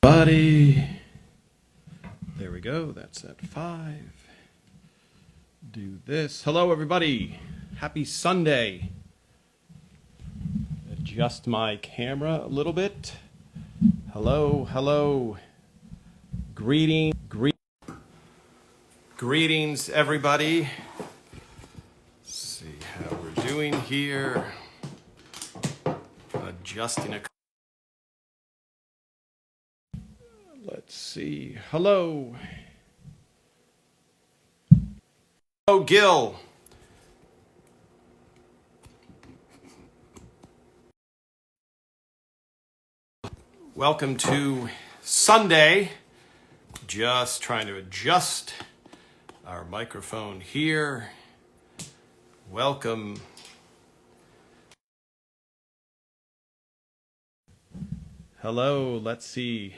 Buddy. There we go. That's at 5. Do this. Hello, everybody. Happy Sunday. Adjust my camera a little bit. Hello, hello. Greetings, everybody. Let's see how we're doing here. Adjusting a. Let's see. Hello. Hello, Gil. Welcome to Sunday. Just trying to adjust our microphone here. Welcome. Hello, let's see.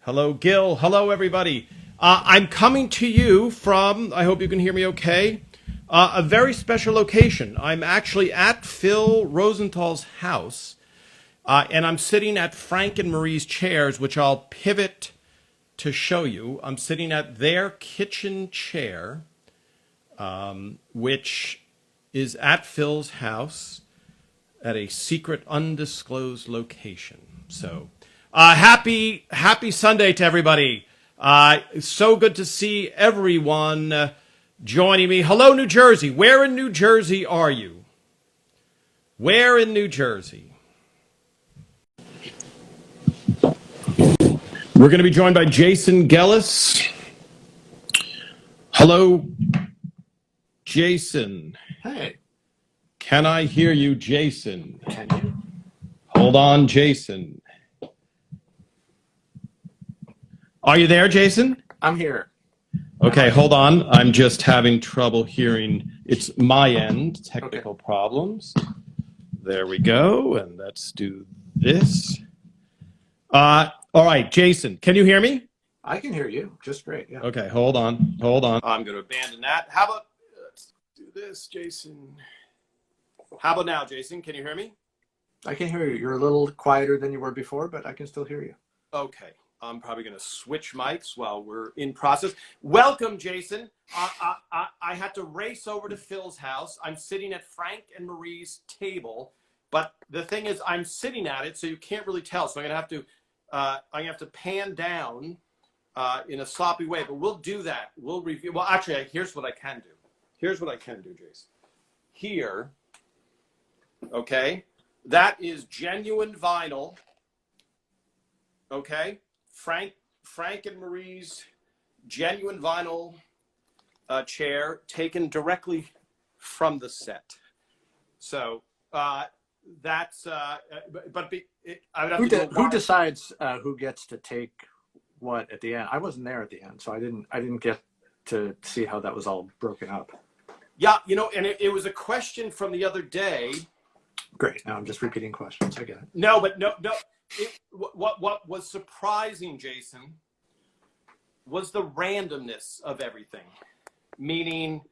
Hello, Gil. Hello, everybody. I'm coming to you from, I hope you can hear me okay, a very special location. I'm actually at Phil Rosenthal's house, and I'm sitting at Frank and Marie's chairs, which I'll pivot to show you. I'm sitting at their kitchen chair, which is at Phil's house at a secret, undisclosed location. So, happy Sunday to everybody. So good to see everyone joining me. Hello, New Jersey. Where in New Jersey are you? Where in New Jersey? We're going to be joined by Jason Gellis. Hello, Jason. Hey. Can I hear you, Jason? Can you? Hold on, Jason. Are you there, Jason? I'm here. Okay, hold on. I'm just having trouble hearing. It's my end, technical problems. There we go, and let's do this. All right, Jason, can you hear me? I can hear you just great, yeah. Okay, hold on. I'm going to abandon that. How about, let's do this, Jason. How about now, Jason? Can you hear me? I can hear you. You're a little quieter than you were before, but I can still hear you. Okay. I'm probably going to switch mics while we're in process. Welcome, Jason. I had to race over to Phil's house. I'm sitting at Frank and Marie's table, but the thing is, I'm sitting at it, so you can't really tell. So I'm going to have to pan down in a sloppy way. But we'll do that. We'll review. Well, actually, here's what I can do. Jason. Here, okay, that is genuine vinyl. Okay. Frank and Marie's genuine vinyl chair taken directly from the set. So that's I would have who decides who gets to take what at the end? I wasn't there at the end, so I didn't get to see how that was all broken up. Yeah, and it was a question from the other day. Great. Now I'm just repeating questions. I get it. No. What was surprising, Jason, was the randomness of everything. Meaning,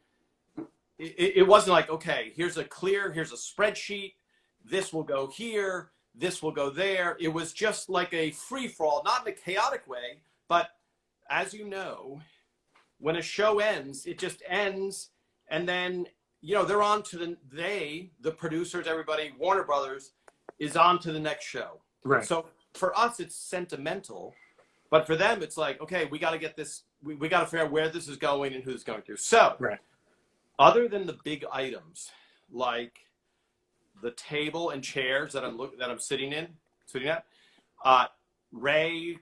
it wasn't like, okay, here's a spreadsheet, this will go here, this will go there. It was just like a free-for-all, not in a chaotic way, but as you know, when a show ends, it just ends, and then, they're on to the producers, everybody, Warner Brothers, is on to the next show. Right. So for us, it's sentimental, but for them, it's like, okay, we got to get this. We got to figure out where this is going and who's it's going to. So, right. Other than the big items like the table and chairs that I'm sitting at, Ray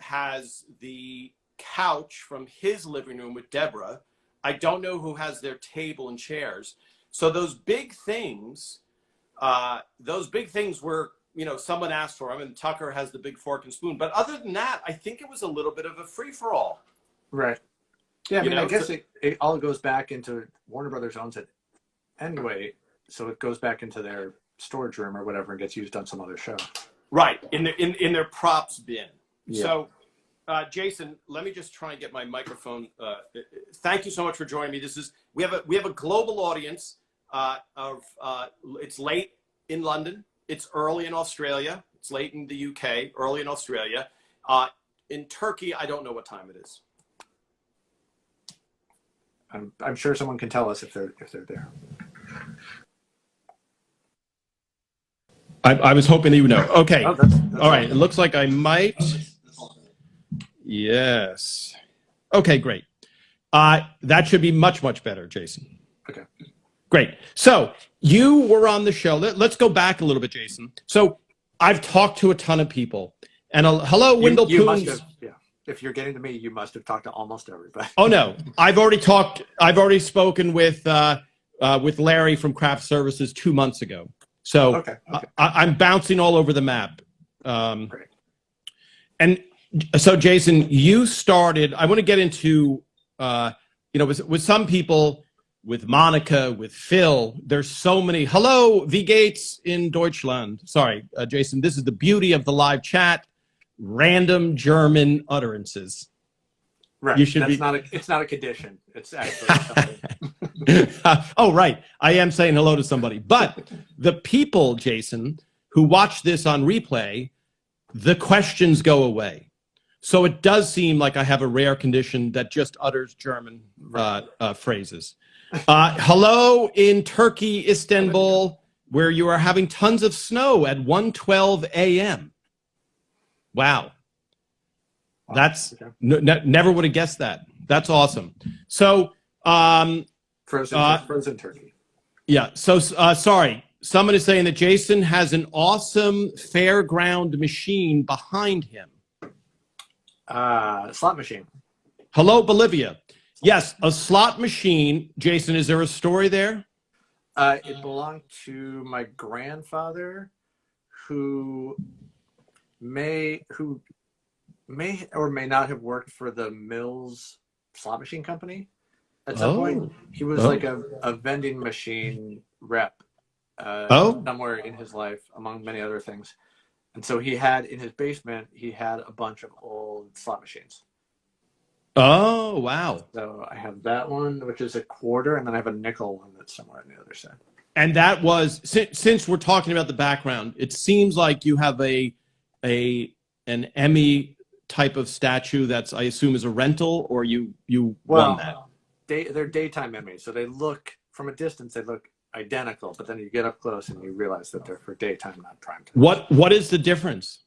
has the couch from his living room with Deborah. I don't know who has their table and chairs. So those big things were. Someone asked for them, and Tucker has the big fork and spoon. But other than that, I think it was a little bit of a free-for-all. Right. Yeah, I guess it all goes back into Warner Brothers owns it anyway, so it goes back into their storage room or whatever and gets used on some other show. Right, in their props bin. Yeah. So, Jason, let me just try and get my microphone. Thank you so much for joining me. We have a global audience. It's late in London. It's early in Australia. It's late in the UK, early in Australia. In Turkey, I don't know what time it is. I'm sure someone can tell us if they're there. I was hoping you would know. Okay. Oh, that's all right. It looks like I might. Yes. Okay, great. That should be much, much better, Jason. Okay. Great. So you were on the show. Let's go back a little bit, Jason. So I've talked to a ton of people. And hello, Wendell you must Poons. have, yeah. If you're getting to me, you must have talked to almost everybody. Oh no, I've already spoken with Larry from Craft Services 2 months ago. So okay. I'm bouncing all over the map. Great. And so, Jason, you started. I want to get into, with some people, with Monica, with Phil. There's so many. Hello, V Gates in Deutschland. Sorry, Jason. This is the beauty of the live chat. Random German utterances. Right. You should it's not a condition. It's actually something. Oh, right. I am saying hello to somebody. But the people, Jason, who watch this on replay, the questions go away. So it does seem like I have a rare condition that just utters German phrases. Hello in Turkey, Istanbul, where you are having tons of snow at 1:12 a.m. Wow. That's never would have guessed that. That's awesome. So frozen turkey. Yeah. So sorry. Someone is saying that Jason has an awesome fairground machine behind him. Slot machine. Hello, Bolivia. Yes, a slot machine. Jason, is there a story there? It belonged to my grandfather, who may or may not have worked for the Mills slot machine company at some point. He was like a vending machine rep somewhere in his life, among many other things. And so he had in his basement, he had a bunch of old slot machines. Oh, wow. So I have that one, which is a quarter, and then I have a nickel one that's somewhere on the other side. And that was, since we're talking about the background, it seems like you have an Emmy type of statue that's, I assume, is a rental, or you won that? They're daytime Emmys, so they look, from a distance, they look identical, but then you get up close and you realize that they're for daytime, not prime time. What is the difference?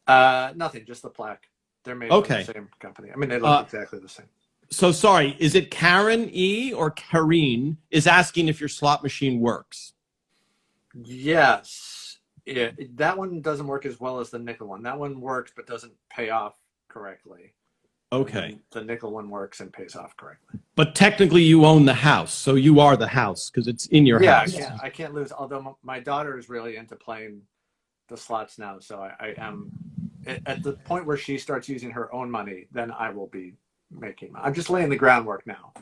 Nothing, just the plaque. They're made by the same company. I mean, they look exactly the same. So sorry, is it Karen E or Karine is asking if your slot machine works? Yes. Yeah, that one doesn't work as well as the nickel one. That one works but doesn't pay off correctly. Okay. The nickel one works and pays off correctly. But technically you own the house, so you are the house because it's in your house. Yeah, I can't lose. Although my daughter is really into playing the slots now, so I am at the point where she starts using her own money, then I will be making money. I'm just laying the groundwork now.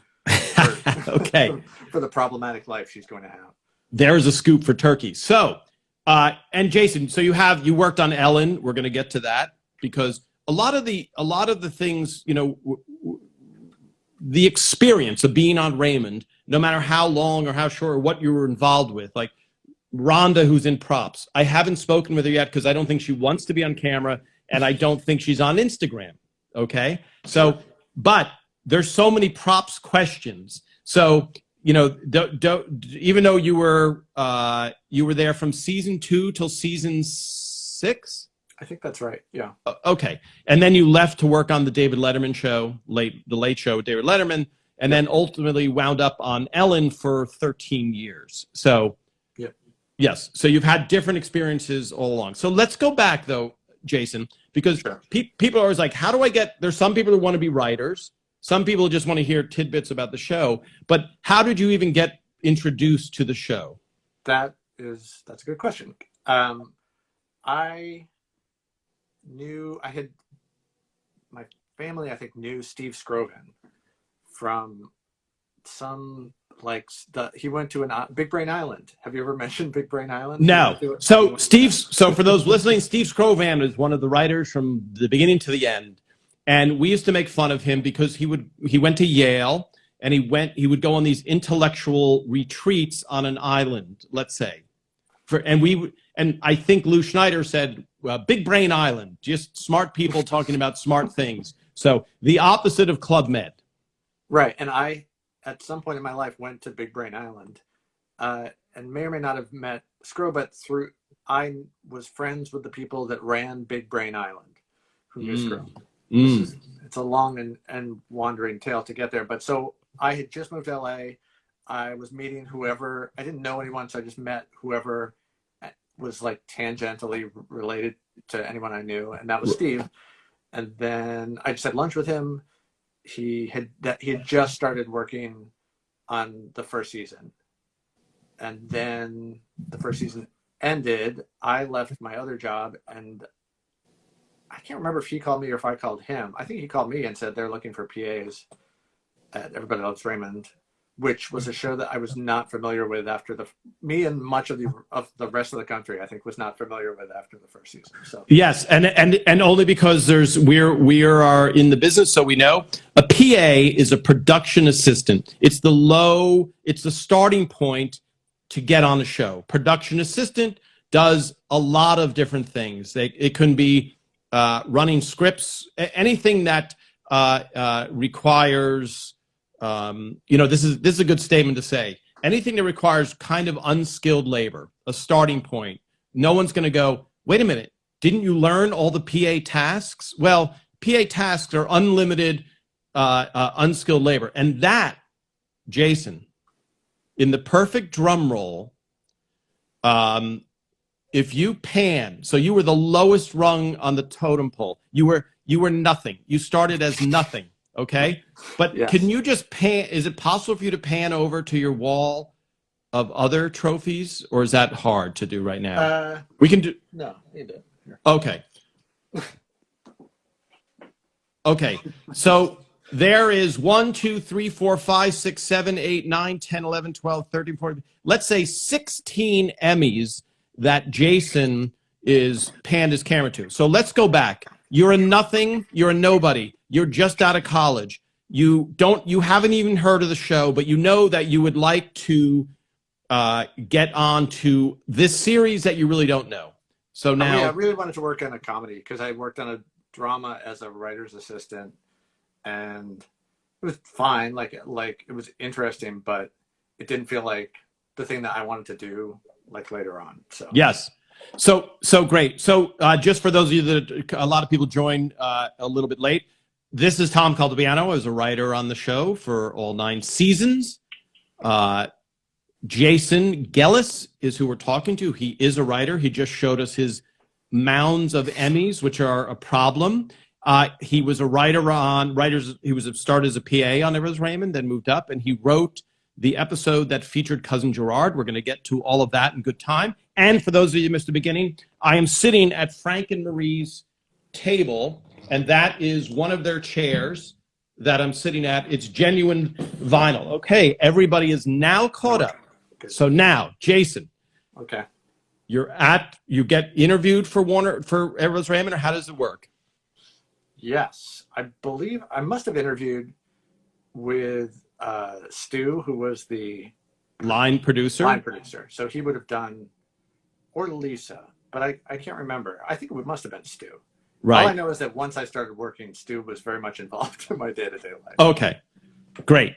Okay. For the problematic life she's going to have. There's a scoop for Turkey. So, and Jason, so you worked on Ellen. We're going to get to that because a lot of the things, the experience of being on Raymond, no matter how long or how short or what you were involved with, like Rhonda, who's in props. I haven't spoken with her yet because I don't think she wants to be on camera, and I don't think she's on Instagram. Okay, so but there's so many props questions. So even though you were there from season 2 till season 6. I think that's right. Yeah. Okay, and then you left to work on the David Letterman show, the Late Show with David Letterman, and then ultimately wound up on Ellen for 13 years. So. Yes. So you've had different experiences all along. So let's go back, though, Jason, because people are always like, how do I get – there's some people who want to be writers. Some people just want to hear tidbits about the show. But how did you even get introduced to the show? That's a good question. I had – my family, I think, knew Steve Scroven from some – he went to Big Brain Island. Have you ever mentioned Big Brain Island? No. So for those listening, Steve Scrovan is one of the writers from the beginning to the end, and we used to make fun of him because he went to Yale and he would go on these intellectual retreats on an island, let's say, and I think Lou Schneider said Big Brain Island, just smart people talking about smart things. So the opposite of Club Med. Right. And I, at some point in my life, went to Big Brain Island, and may or may not have met Scro, but I was friends with the people that ran Big Brain Island, who knew Scro. It's a long and wandering tale to get there. But so I had just moved to LA. I was meeting whoever, I didn't know anyone, so I just met whoever was like tangentially related to anyone I knew, and that was Steve. And then I just had lunch with him. He had just started working on the first season, and then the first season ended. I left my other job, and I can't remember if he called me or if I called him. I think he called me and said they're looking for PAs at Everybody Loves Raymond, which was a show that I was not familiar with after me and much of the rest of the country, I think, was not familiar with after the first season. So yes, and only because we are in the business, so we know a PA is a production assistant. It's the starting point to get on a show. Production assistant does a lot of different things. It can be running scripts, anything that requires. This is a good statement to say. Anything that requires kind of unskilled labor, a starting point. No one's going to go, wait a minute, didn't you learn all the PA tasks? Well, PA tasks are unlimited, unskilled labor. And that, Jason, in the perfect drum roll, if you pan, so you were the lowest rung on the totem pole. You were nothing. You started as nothing. Okay. But yes. Can you just pan? Is it possible for you to pan over to your wall of other trophies, or is that hard to do right now? We can do. No, you do. Okay. Okay. So there is 1, 2, 3, 4, 5, 6, 7, 8, 9, 10, 11, 12, 13, 14. Let's say 16 Emmys that Jason is panned his camera to. So let's go back. You're a nothing. You're a nobody. You're just out of college. You haven't even heard of the show, but you know that you would like to get on to this series that you really don't know. So now, I really wanted to work on a comedy because I worked on a drama as a writer's assistant, and it was fine. Like it was interesting, but it didn't feel like the thing that I wanted to do like later on. So yes. So great. So just for those of you that a lot of people joined a little bit late, this is Tom Caldabiano. I was a writer on the show for all 9 seasons. Jason Gellis is who we're talking to. He is a writer. He just showed us his mounds of Emmys, which are a problem. He was a writer on Writers. He was started as a PA on Everest Raymond, then moved up, and he wrote the episode that featured Cousin Gerard. We're going to get to all of that in good time. And for those of you who missed the beginning, I am sitting at Frank and Marie's table, and that is one of their chairs that I'm sitting at. It's genuine vinyl. Okay, everybody is now caught up. So now, Jason. Okay. You get interviewed for Everest Raymond, or how does it work? Yes, I believe I must have interviewed with Stu, who was the line producer. So he would have done, or Lisa, but I can't remember. I think it must have been Stu. Right. All I know is that once I started working, Stu was very much involved in my day-to-day life. Okay, great.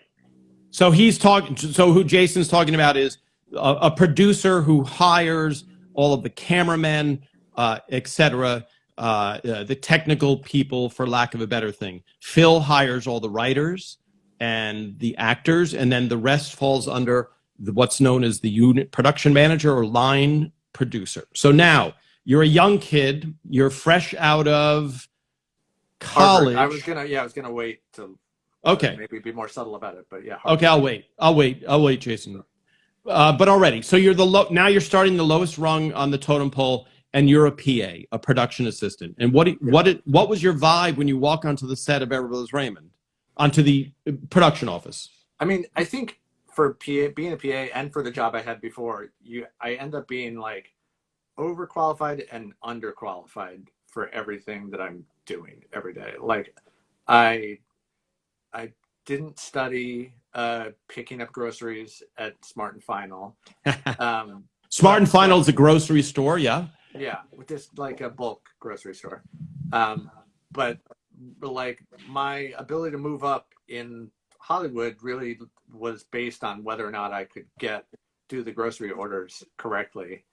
So he's talking. So who Jason's talking about is a producer who hires all of the cameramen, etc., the technical people, for lack of a better thing. Phil hires all the writers and the actors, and then the rest falls under what's known as the unit production manager or line producer. So now you're a young kid. You're fresh out of college. Harvard. I was gonna wait to maybe be more subtle about it, but yeah. Harvard. Okay, I'll wait, Jason. But already, so you're now you're starting the lowest rung on the totem pole, and you're a PA, a production assistant. And what was your vibe when you walk onto the set of Everly Raymond, onto the production office? I mean, I think for being a PA and for the job I had before, I end up being like overqualified and underqualified for everything that I'm doing every day. Like I didn't study picking up groceries at Smart and Final. Smart and Final is a grocery store, yeah. Yeah, with this like a bulk grocery store. But like my ability to move up in Hollywood really was based on whether or not I could do the grocery orders correctly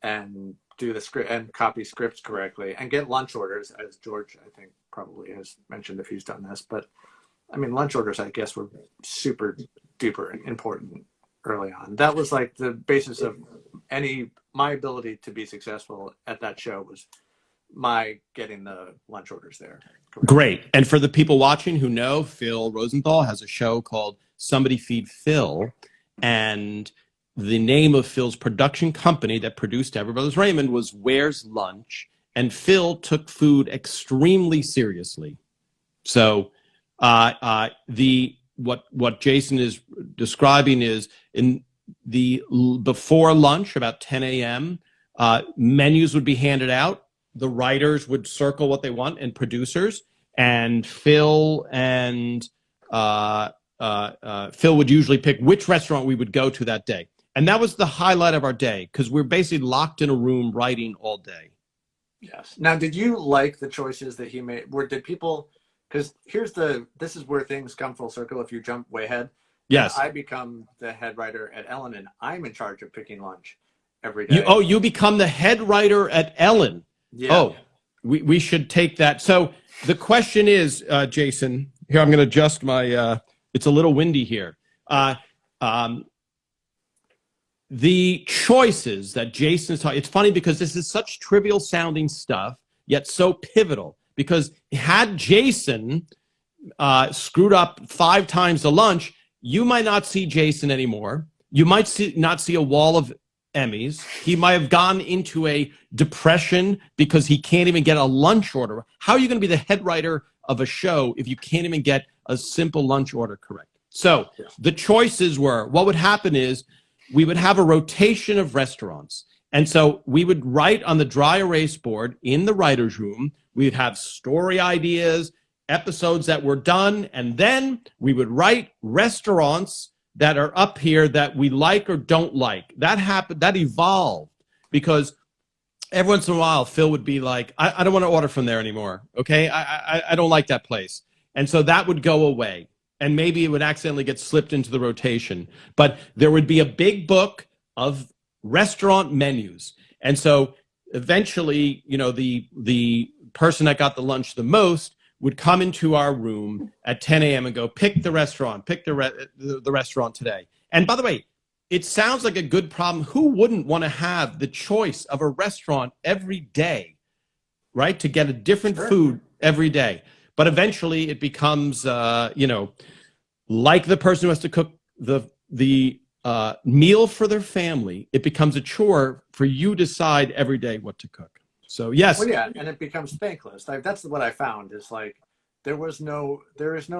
and do the script and copy scripts correctly and get lunch orders, as George I think probably has mentioned if he's done this. But I mean, lunch orders I guess were super duper important early on. That was like the basis of my ability to be successful at that show was my getting the lunch orders there. Correct. Great. And for the people watching who know, Phil Rosenthal has a show called Somebody Feed Phil. And the name of Phil's production company that produced Everybody Brothers Raymond was Where's Lunch? And Phil took food extremely seriously. So what Jason is describing is in the before lunch, about 10 a.m., menus would be handed out. The writers would circle what they want, and producers, and Phil would usually pick which restaurant we would go to that day. And that was the highlight of our day because we're basically locked in a room writing all day. Yes. Now, did you like the choices that he made? Did people, because this is where things come full circle if you jump way ahead. Yes. I become the head writer at Ellen, and I'm in charge of picking lunch every day. You become the head writer at Ellen. Yeah. Oh, we should take that. So the question is, Jason, here I'm going to adjust my, it's a little windy here. The choices that Jason is talking, it's funny because this is such trivial sounding stuff, yet so pivotal. Because had Jason screwed up 5 times the lunch, you might not see Jason anymore. You might not see a wall of Emmys. He might have gone into a depression because he can't even get a lunch order. How are you going to be the head writer of a show if you can't even get a simple lunch order correct? So the choices were, what would happen is we would have a rotation of restaurants. And so we would write on the dry erase board in the writer's room. We'd have story ideas, episodes that were done, and then we would write restaurants that are up here that we like or don't like. That happened, that evolved because every once in a while, Phil would be like, I don't want to order from there anymore. Okay. I don't like that place. And so that would go away. And maybe it would accidentally get slipped into the rotation. But there would be a big book of restaurant menus. And so eventually, the person that got the lunch the most would come into our room at 10 a.m. and go, pick the restaurant, pick the restaurant today. And by the way, it sounds like a good problem. Who wouldn't want to have the choice of a restaurant every day, right? To get a different food every day. But eventually it becomes, like the person who has to cook the meal for their family, it becomes a chore for you to decide every day what to cook. So yes. Well, yeah, and it becomes thankless. Like that's what I found is like there is no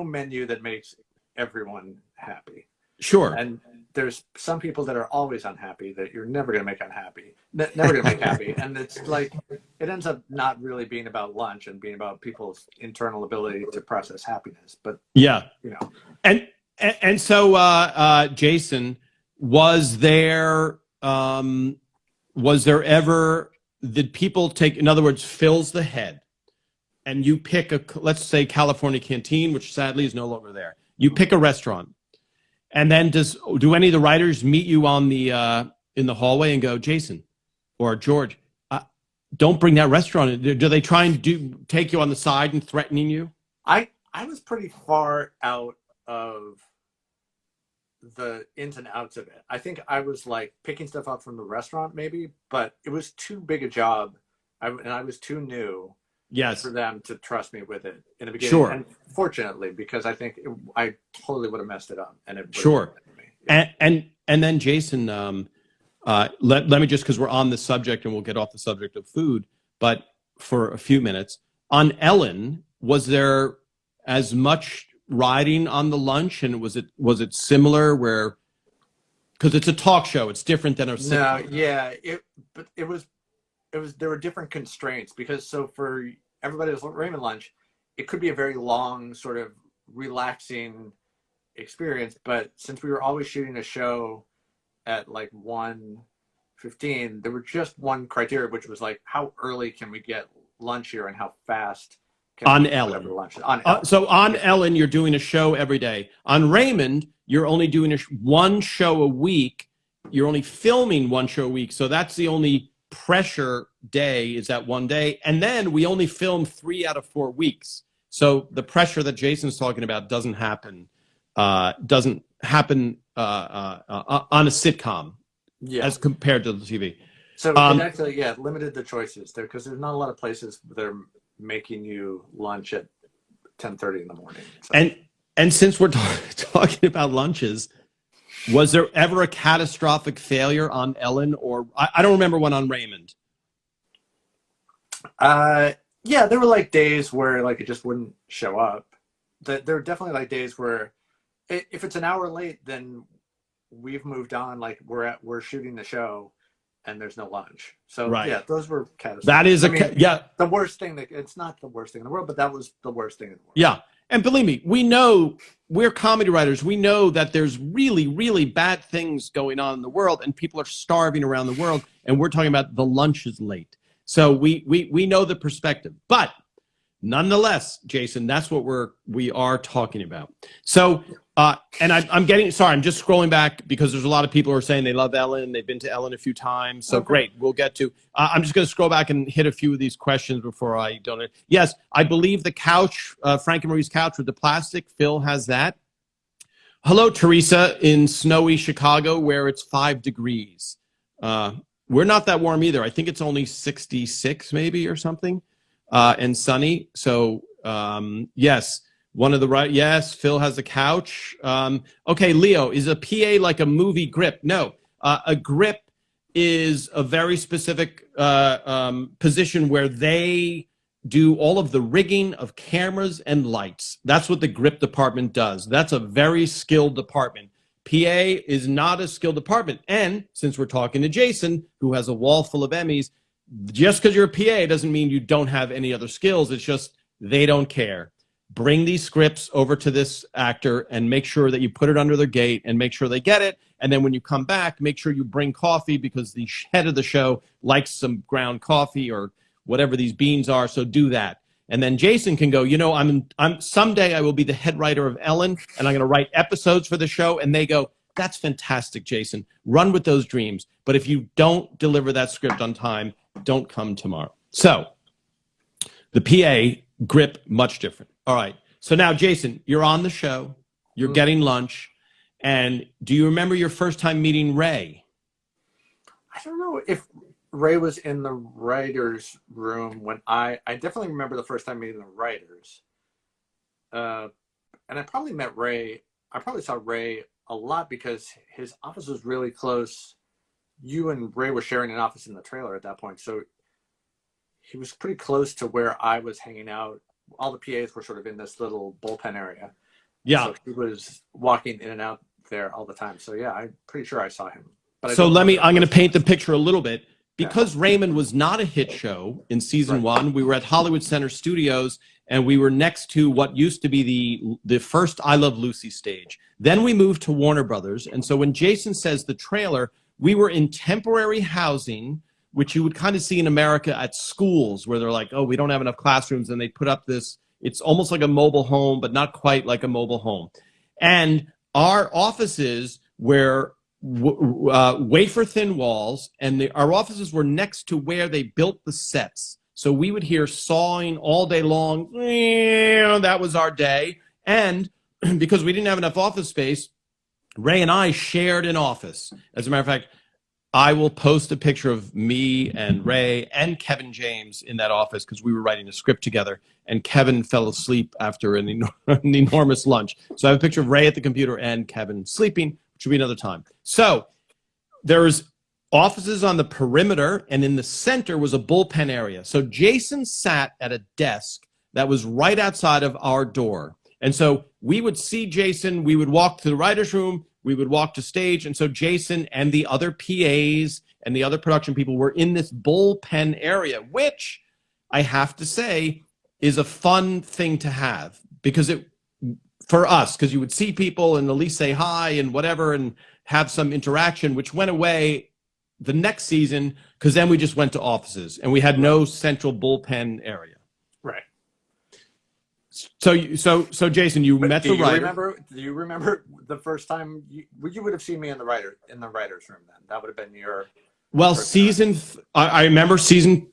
menu that makes everyone happy. Sure. And there's some people that are always unhappy that you're never going to make unhappy, never going to make happy. And it's like it ends up not really being about lunch and being about people's internal ability to process happiness. But yeah, and so Jason, was there ever? Did people take, in other words, Phil's the head, and you pick let's say California Canteen, which sadly is no longer there. You pick a restaurant, and then do any of the writers meet you on the in the hallway and go, Jason or George, don't bring that restaurant in? Do they try and take you on the side and threatening you? I was pretty far out of the ins and outs of it. I think I was like picking stuff up from the restaurant maybe, but it was too big a job. And I was too new for them to trust me with it in the beginning. Sure. And fortunately, because I think I totally would have messed it up. And it sure. Yeah. And then Jason, let me just, because we're on the subject and we'll get off the subject of food, but for a few minutes on Ellen, was there as much riding on the lunch, and was it similar where, because it's a talk show, it's different than a sitcom? No, yeah, but it was there were different constraints because so for Everybody's Raymond lunch, it could be a very long sort of relaxing experience, but since we were always shooting a show at like 1:15 15, there was just one criteria, which was like, how early can we get lunch here and how fast can On we get Ellen. whatever lunch on Ellen. So on Yeah. Ellen, you're doing a show every day. On Raymond, you're only doing one show a week. You're only filming one show a week. So that's the only pressure day, is that one day. And then we only film 3 out of 4 weeks. So the pressure that Jason's talking about doesn't happen on a sitcom as compared to the TV. So it actually, limited the choices there, because there's not a lot of places that are making you lunch at 10:30 in the morning. So. And since we're talking about lunches, was there ever a catastrophic failure on Ellen, or I don't remember one on Raymond? Yeah, there were like days where like it just wouldn't show up. There were definitely like days where if it's an hour late, then we've moved on. Like we're shooting the show, and there's no lunch. So right. Yeah, those were catastrophic. That is the worst thing. It's not the worst thing in the world, but that was the worst thing in the world. Yeah, and believe me, we know, we're comedy writers. We know that there's really, really bad things going on in the world, and people are starving around the world. And we're talking about the lunch is late. So we know the perspective, but nonetheless, Jason, that's what we are talking about. So, and I'm just scrolling back because there's a lot of people who are saying they love Ellen. They've been to Ellen a few times. So great. We'll get to, I'm just going to scroll back and hit a few of these questions before I don't. Yes, I believe the couch, Frank and Marie's couch with the plastic, Phil has that. Hello, Teresa in snowy Chicago where it's 5 degrees. We're not that warm either. I think it's only 66 maybe or something, and sunny. So yes, one of the right. Yes, Phil has a couch. Okay, Leo, is a PA like a movie grip? No, a grip is a very specific position where they do all of the rigging of cameras and lights. That's what the grip department does. That's a very skilled department. PA is not a skilled department. And since we're talking to Jason, who has a wall full of Emmys, just because you're a PA doesn't mean you don't have any other skills. It's just they don't care. Bring these scripts over to this actor and make sure that you put it under their gate and make sure they get it. And then when you come back, make sure you bring coffee because the head of the show likes some ground coffee or whatever these beans are. So do that. And then Jason can go, I'm someday I will be the head writer of Ellen and I'm going to write episodes for the show. And they go, that's fantastic, Jason. Run with those dreams. But if you don't deliver that script on time, don't come tomorrow. So the PA grip, much different. All right. So now, Jason, you're on the show. You're getting lunch. And do you remember your first time meeting Ray? I don't know if Ray was in the writer's room when I definitely remember the first time meeting the writers. And I probably met Ray. I probably saw Ray a lot because his office was really close. You and Ray were sharing an office in the trailer at that point. So he was pretty close to where I was hanging out. All the PAs were sort of in this little bullpen area. Yeah. So he was walking in and out there all the time. So yeah, I'm pretty sure I saw him. But so I'm going to paint the picture a little bit. Because Raymond was not a hit show in season 1, we were at Hollywood Center Studios, and we were next to what used to be the first I Love Lucy stage. Then we moved to Warner Brothers, and so when Jason says the trailer, we were in temporary housing, which you would kind of see in America at schools, where they're like, oh, we don't have enough classrooms, and they put up this, it's almost like a mobile home, but not quite like a mobile home. And our offices were wafer thin walls, and our offices were next to where they built the sets. So we would hear sawing all day long. That was our day. And because we didn't have enough office space, Ray and I shared an office. As a matter of fact, I will post a picture of me and Ray and Kevin James in that office because we were writing a script together, and Kevin fell asleep after an enormous lunch. So I have a picture of Ray at the computer and Kevin sleeping. Should be another time. So there's offices on the perimeter, and in the center was a bullpen area. So Jason sat at a desk that was right outside of our door. And so we would see Jason, we would walk to the writer's room, we would walk to stage. And so Jason and the other PAs and the other production people were in this bullpen area, which I have to say is a fun thing to have because for us, because you would see people and at least say hi and whatever and have some interaction, which went away the next season, because then we just went to offices and we had no central bullpen area. Right. So Jason, you met the writer. Do you remember the first time you would have seen me in the writer's room then? That would have been your. Well, I remember season.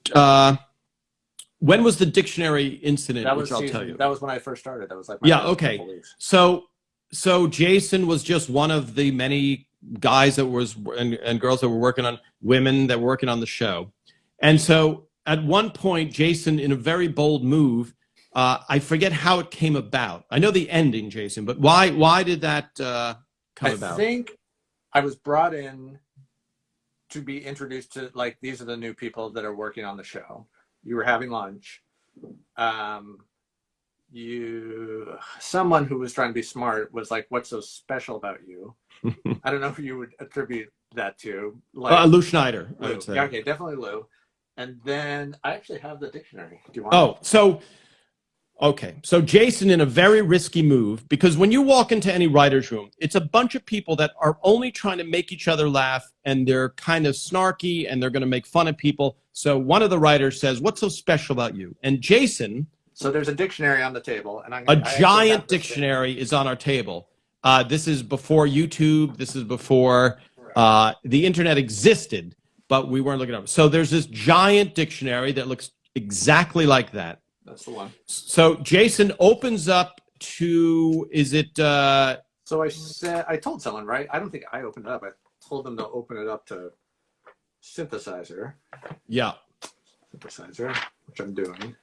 When was the dictionary incident? Which I'll tell you. That was when I first started. That was like my first okay. couple weeks. So Jason was just one of the many guys that was and girls that were working on, women that were working on the show, and so at one point, Jason, in a very bold move, I forget how it came about. I know the ending, Jason, but why did that come about? I think I was brought in to be introduced to, like, these are the new people that are working on the show. You were having lunch. Someone who was trying to be smart was like, "What's so special about you?" I don't know who you would attribute that to. Like, Lou Schneider, Lou. I would say. Yeah, okay, definitely Lou. And then I actually have the dictionary. Do you want? So Jason, in a very risky move, because when you walk into any writer's room, it's a bunch of people that are only trying to make each other laugh, and they're kind of snarky, and they're going to make fun of people. So one of the writers says, "What's so special about you?" And Jason... So there's a dictionary on the table. And a giant dictionary is on our table. This is before YouTube. This is before the internet existed, but we weren't looking up. So there's this giant dictionary that looks exactly like that. That's the one. So Jason opens up to, is it... So I told someone, right? I don't think I opened it up. I told them to open it up to Synthesizer. Yeah. Synthesizer, which I'm doing.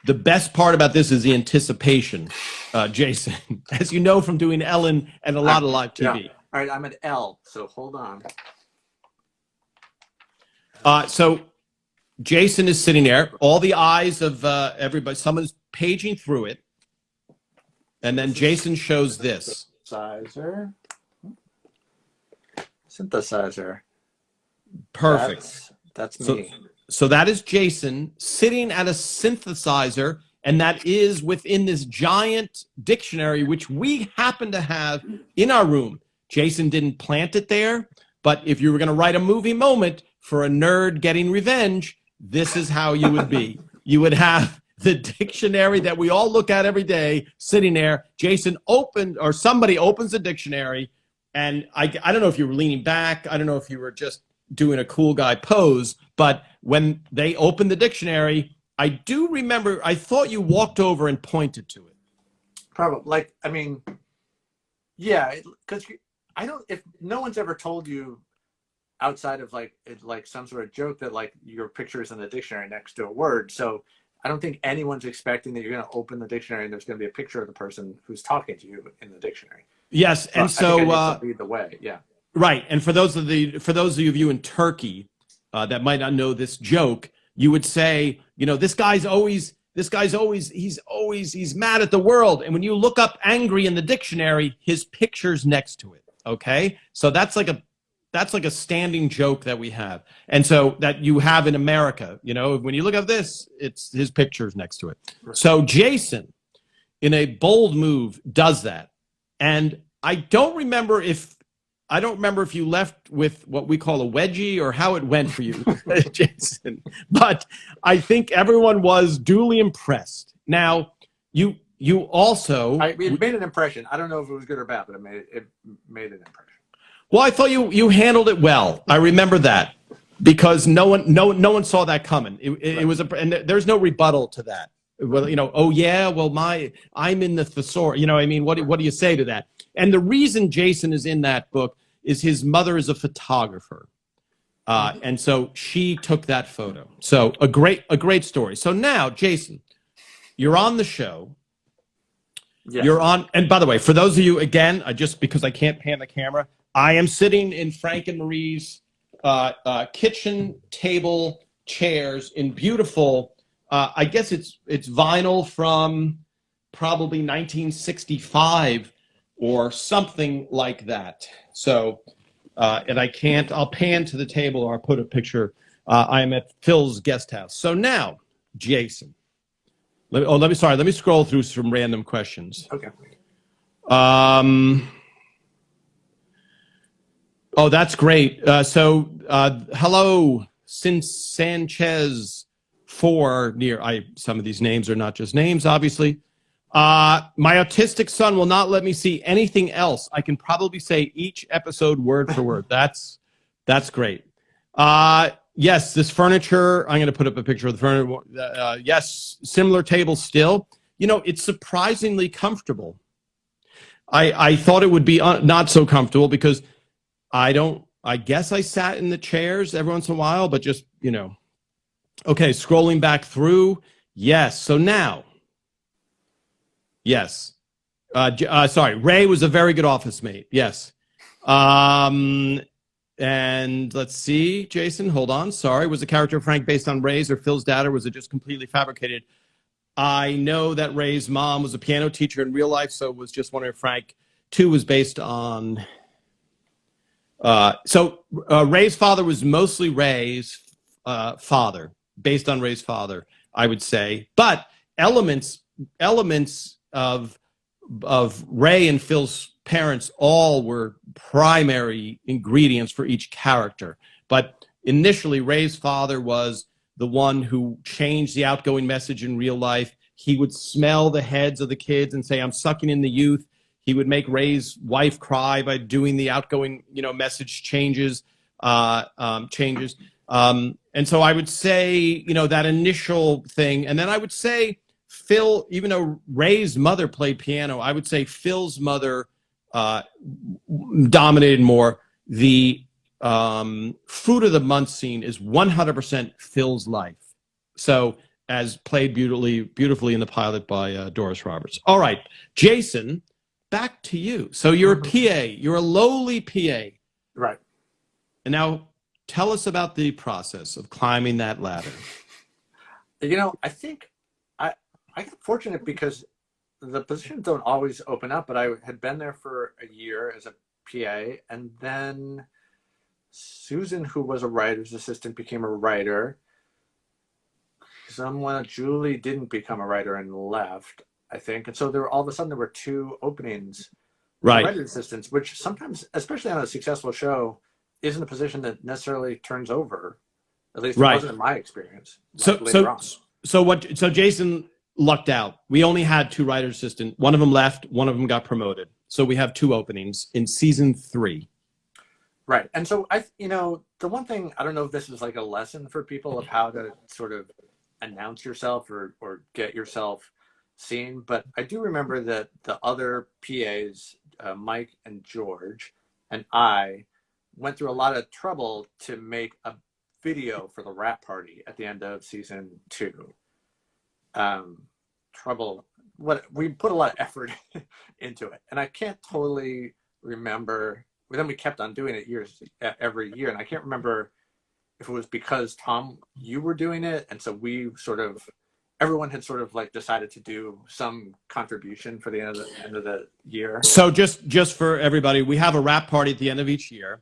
The best part about this is the anticipation, Jason, as you know from doing Ellen and a lot of live TV. Yeah. All right, I'm at L, so hold on. So Jason is sitting there, all the eyes of everybody, someone's paging through it, and then Jason shows this. Synthesizer. Perfect. That's me. So that is Jason sitting at a synthesizer, and that is within this giant dictionary, which we happen to have in our room. Jason didn't plant it there, but if you were going to write a movie moment for a nerd getting revenge, this is how you would be. You would have the dictionary that we all look at every day sitting there. Jason somebody opens the dictionary, and I don't know if you were leaning back. I don't know if you were just doing a cool guy pose, but when they opened the dictionary, I do remember, I thought you walked over and pointed to it. Probably, yeah, because if no one's ever told you outside of like some sort of joke that like your picture is in the dictionary next to a word, so I don't think anyone's expecting that you're going to open the dictionary and there's going to be a picture of the person who's talking to you in the dictionary. Yes, and I so think I need to lead the way, yeah. Right, and for those of you in Turkey that might not know this joke, you would say, this guy's always he's mad at the world, and when you look up angry in the dictionary, his picture's next to it. Okay, so that's like a standing joke that we have, and so that you have in America. When you look up this, it's his picture's next to it. Right. So Jason, in a bold move, does that, and I don't remember if you left with what we call a wedgie or how it went for you, Jason, but I think everyone was duly impressed. Now, you also... It made an impression. I don't know if it was good or bad, but it made an impression. Well, I thought you handled it well. I remember that because no one saw that coming. It was and there's no rebuttal to that. Well, oh yeah, well I'm in the thesaurus. What do you say to that? And the reason Jason is in that book is his mother is a photographer. And so she took that photo. So a great story. So now, Jason, you're on the show. Yes. You're on, and by the way, for those of you, again, because I can't pan the camera, I am sitting in Frank and Marie's kitchen table chairs in beautiful, I guess it's vinyl from probably 1965 or something like that. So, and I'll pan to the table or I'll put a picture. I'm at Phil's guest house. So now, Jason, let me scroll through some random questions. Okay. Oh, that's great. Hello, since Sanchez 4 near. Some of these names are not just names, obviously. My autistic son will not let me see anything else. I can probably say each episode word for word. That's great. Yes, this furniture. I'm going to put up a picture of the furniture. Yes, similar table still. It's surprisingly comfortable. I thought it would be not so comfortable because I guess I sat in the chairs every once in a while, but just, Okay, scrolling back through. Yes. So now, yes. Sorry, Ray was a very good office mate. Yes. And let's see, Jason, hold on. Sorry, was the character of Frank based on Ray's or Phil's dad, or was it just completely fabricated? I know that Ray's mom was a piano teacher in real life, so was just wondering if Frank 2 was based on. Ray's father was mostly Ray's father, based on Ray's father, I would say. But elements of Ray and Phil's parents all were primary ingredients for each character. But initially, Ray's father was the one who changed the outgoing message in real life. He would smell the heads of the kids and say, "I'm sucking in the youth." He would make Ray's wife cry by doing the outgoing, message changes. And so I would say, that initial thing. And then I would say Phil, even though Ray's mother played piano, I would say Phil's mother dominated more. The fruit of the month scene is 100% Phil's life. So as played beautifully in the pilot by Doris Roberts. All right, Jason, back to you. So you're a PA. You're a lowly PA. Right. And now tell us about the process of climbing that ladder. I think I got fortunate because the positions don't always open up, but I had been there for a year as a PA, and then Susan, who was a writer's assistant, became a writer. Julie didn't become a writer and left, I think. And so all of a sudden there were 2 openings for writer's assistants, which sometimes, especially on a successful show, isn't a position that necessarily turns over. At least it wasn't in my experience. So Jason lucked out. We only had 2 writer's assistants. One of them left, one of them got promoted. So we have 2 openings in season 3. Right. And so the one thing, I don't know if this is like a lesson for people of how to sort of announce yourself or get yourself seen, but I do remember that the other PAs, Mike and George, and I went through a lot of trouble to make a video for the wrap party at the end of season 2. We put a lot of effort into it, and I can't totally remember. Then we kept on doing it every year, and I can't remember if it was because Tom, you were doing it, and so everyone had sort of like decided to do some contribution for the end of the year. So just for everybody, we have a wrap party at the end of each year.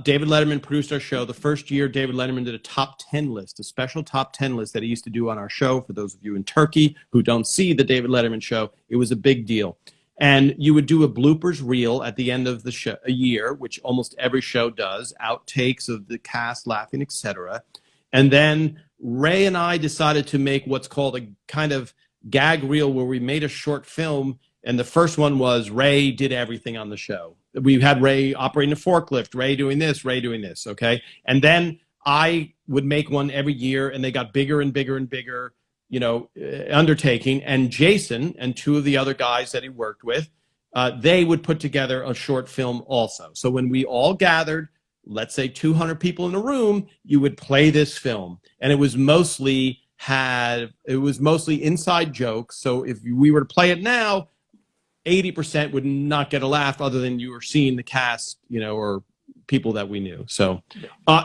David Letterman produced our show. The first year, David Letterman did a top 10 list, a special top 10 list that he used to do on our show. For those of you in Turkey who don't see the David Letterman show, it was a big deal. And you would do a bloopers reel at the end of the show, a year, which almost every show does, outtakes of the cast laughing, etc. And then Ray and I decided to make what's called a kind of gag reel where we made a short film. And the first one was Ray did everything on the show. We had Ray operating a forklift, Ray doing this, okay? And then I would make one every year, and they got bigger and bigger and bigger, undertaking. And Jason and 2 of the other guys that he worked with, they would put together a short film also. So when we all gathered, let's say 200 people in a room, you would play this film. And it was mostly inside jokes. So if we were to play it now, 80% would not get a laugh other than you were seeing the cast, or people that we knew. So,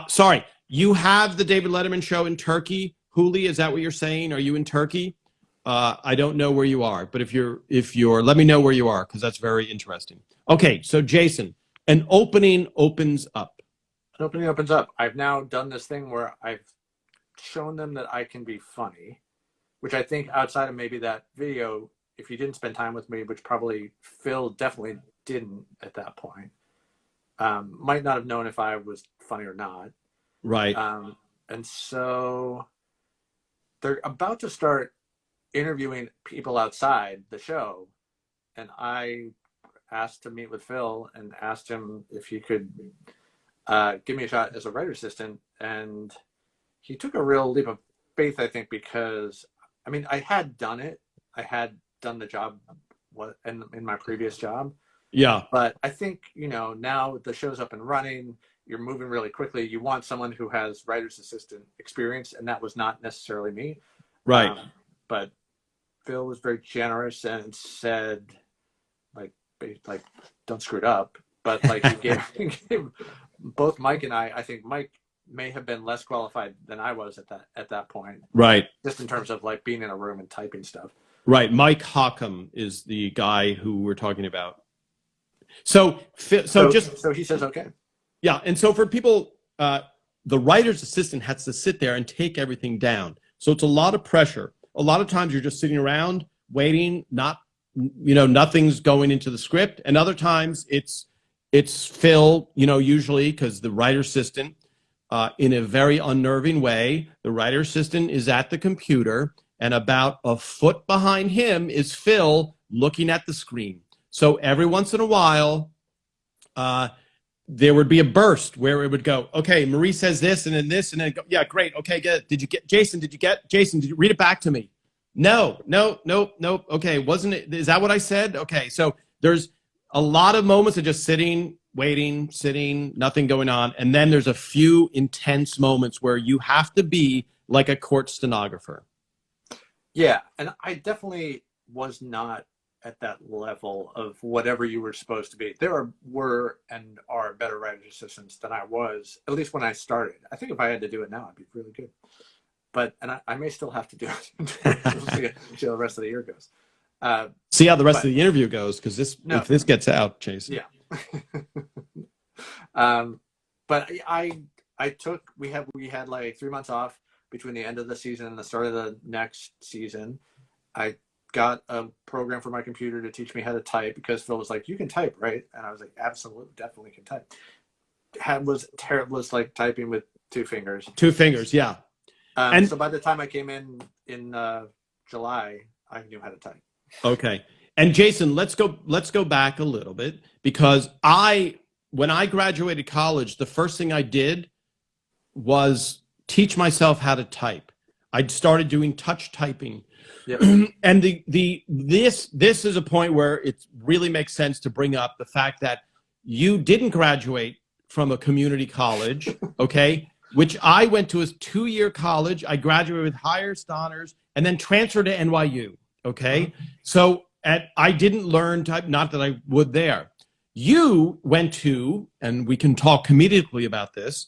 sorry, you have the David Letterman show in Turkey. Huli, is that what you're saying? Are you in Turkey? I don't know where you are, but if you're, let me know where you are, because that's very interesting. Okay, so Jason, an opening opens up. An opening opens up. I've now done this thing where I've shown them that I can be funny, which I think outside of maybe that video, if you didn't spend time with me, which probably Phil definitely didn't at that point, might not have known if I was funny or not. Right. And so they're about to start interviewing people outside the show. And I asked to meet with Phil and asked him if he could give me a shot as a writer assistant. And he took a real leap of faith, I think, because, I mean, I had done it. I had done the job in my previous job. Yeah. But I think, you know, now the show's up and running, you're moving really quickly. You want someone who has writer's assistant experience, and that was not necessarily me. Right. But Phil was very generous and said, like, don't screw it up. But like he gave both Mike and I think Mike may have been less qualified than I was at that point. Right. Just in terms of like being in a room and typing stuff. Right. Mike Hockham is the guy who we're talking about. So he says, okay. Yeah. And so for people, the writer's assistant has to sit there and take everything down. So it's a lot of pressure. A lot of times you're just sitting around waiting, nothing's going into the script. And other times it's Phil, usually because the writer assistant, in a very unnerving way, the writer assistant is at the computer and about a foot behind him is Phil looking at the screen. So every once in a while, there would be a burst where it would go, okay, Marie says this and then this, and then go, yeah, great. Okay, good. Jason, did you read it back to me? No. Okay. Wasn't it? Is that what I said? Okay. So there's a lot of moments of just sitting, waiting, nothing going on. And then there's a few intense moments where you have to be like a court stenographer. Yeah. And I definitely was not at that level of whatever you were supposed to be. There were and are better writer's assistants than I was, at least when I started. I think if I had to do it now, I'd be really good. But I may still have to do it. We'll see how the rest of the year goes. See how the rest of the interview goes, because if this gets out, Jason. Yeah. But we had like 3 months off between the end of the season and the start of the next season. I got a program for my computer to teach me how to type because Phil was like, you can type, right? And I was like, absolutely, definitely can type. Was like typing with 2 fingers. 2 fingers, yeah. And so by the time I came in July, I knew how to type. Okay. And Jason, let's go back a little bit, because when I graduated college, the first thing I did was teach myself how to type. I started doing touch typing. Yep. And this is a point where it really makes sense to bring up the fact that you didn't graduate from a community college, okay, which I went to a 2-year college. I graduated with highest honors and then transferred to NYU, okay? Mm-hmm. So I didn't learn type, not that I would there. You went to, and we can talk comedically about this,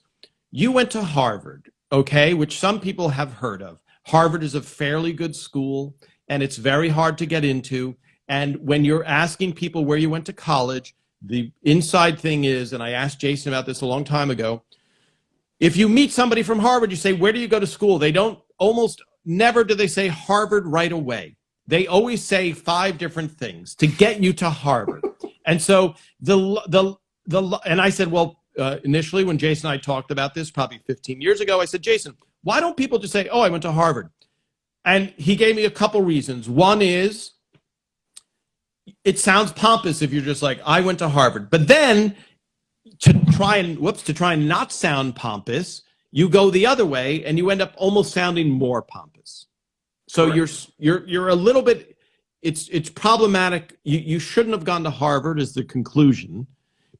you went to Harvard, okay, which some people have heard of. Harvard is a fairly good school, and it's very hard to get into. And when you're asking people where you went to college, the inside thing is, and I asked Jason about this a long time ago, if you meet somebody from Harvard, you say, where do you go to school? They don't, almost never do they say Harvard right away. They always say 5 different things to get you to Harvard. And so and I said, well, initially when Jason and I talked about this probably 15 years ago, I said, Jason, why don't people just say, oh, I went to Harvard? And he gave me a couple reasons. One is it sounds pompous if you're just like, I went to Harvard. But then to try and not sound pompous, you go the other way and you end up almost sounding more pompous. So correct. You're a little bit, it's problematic. You shouldn't have gone to Harvard is the conclusion,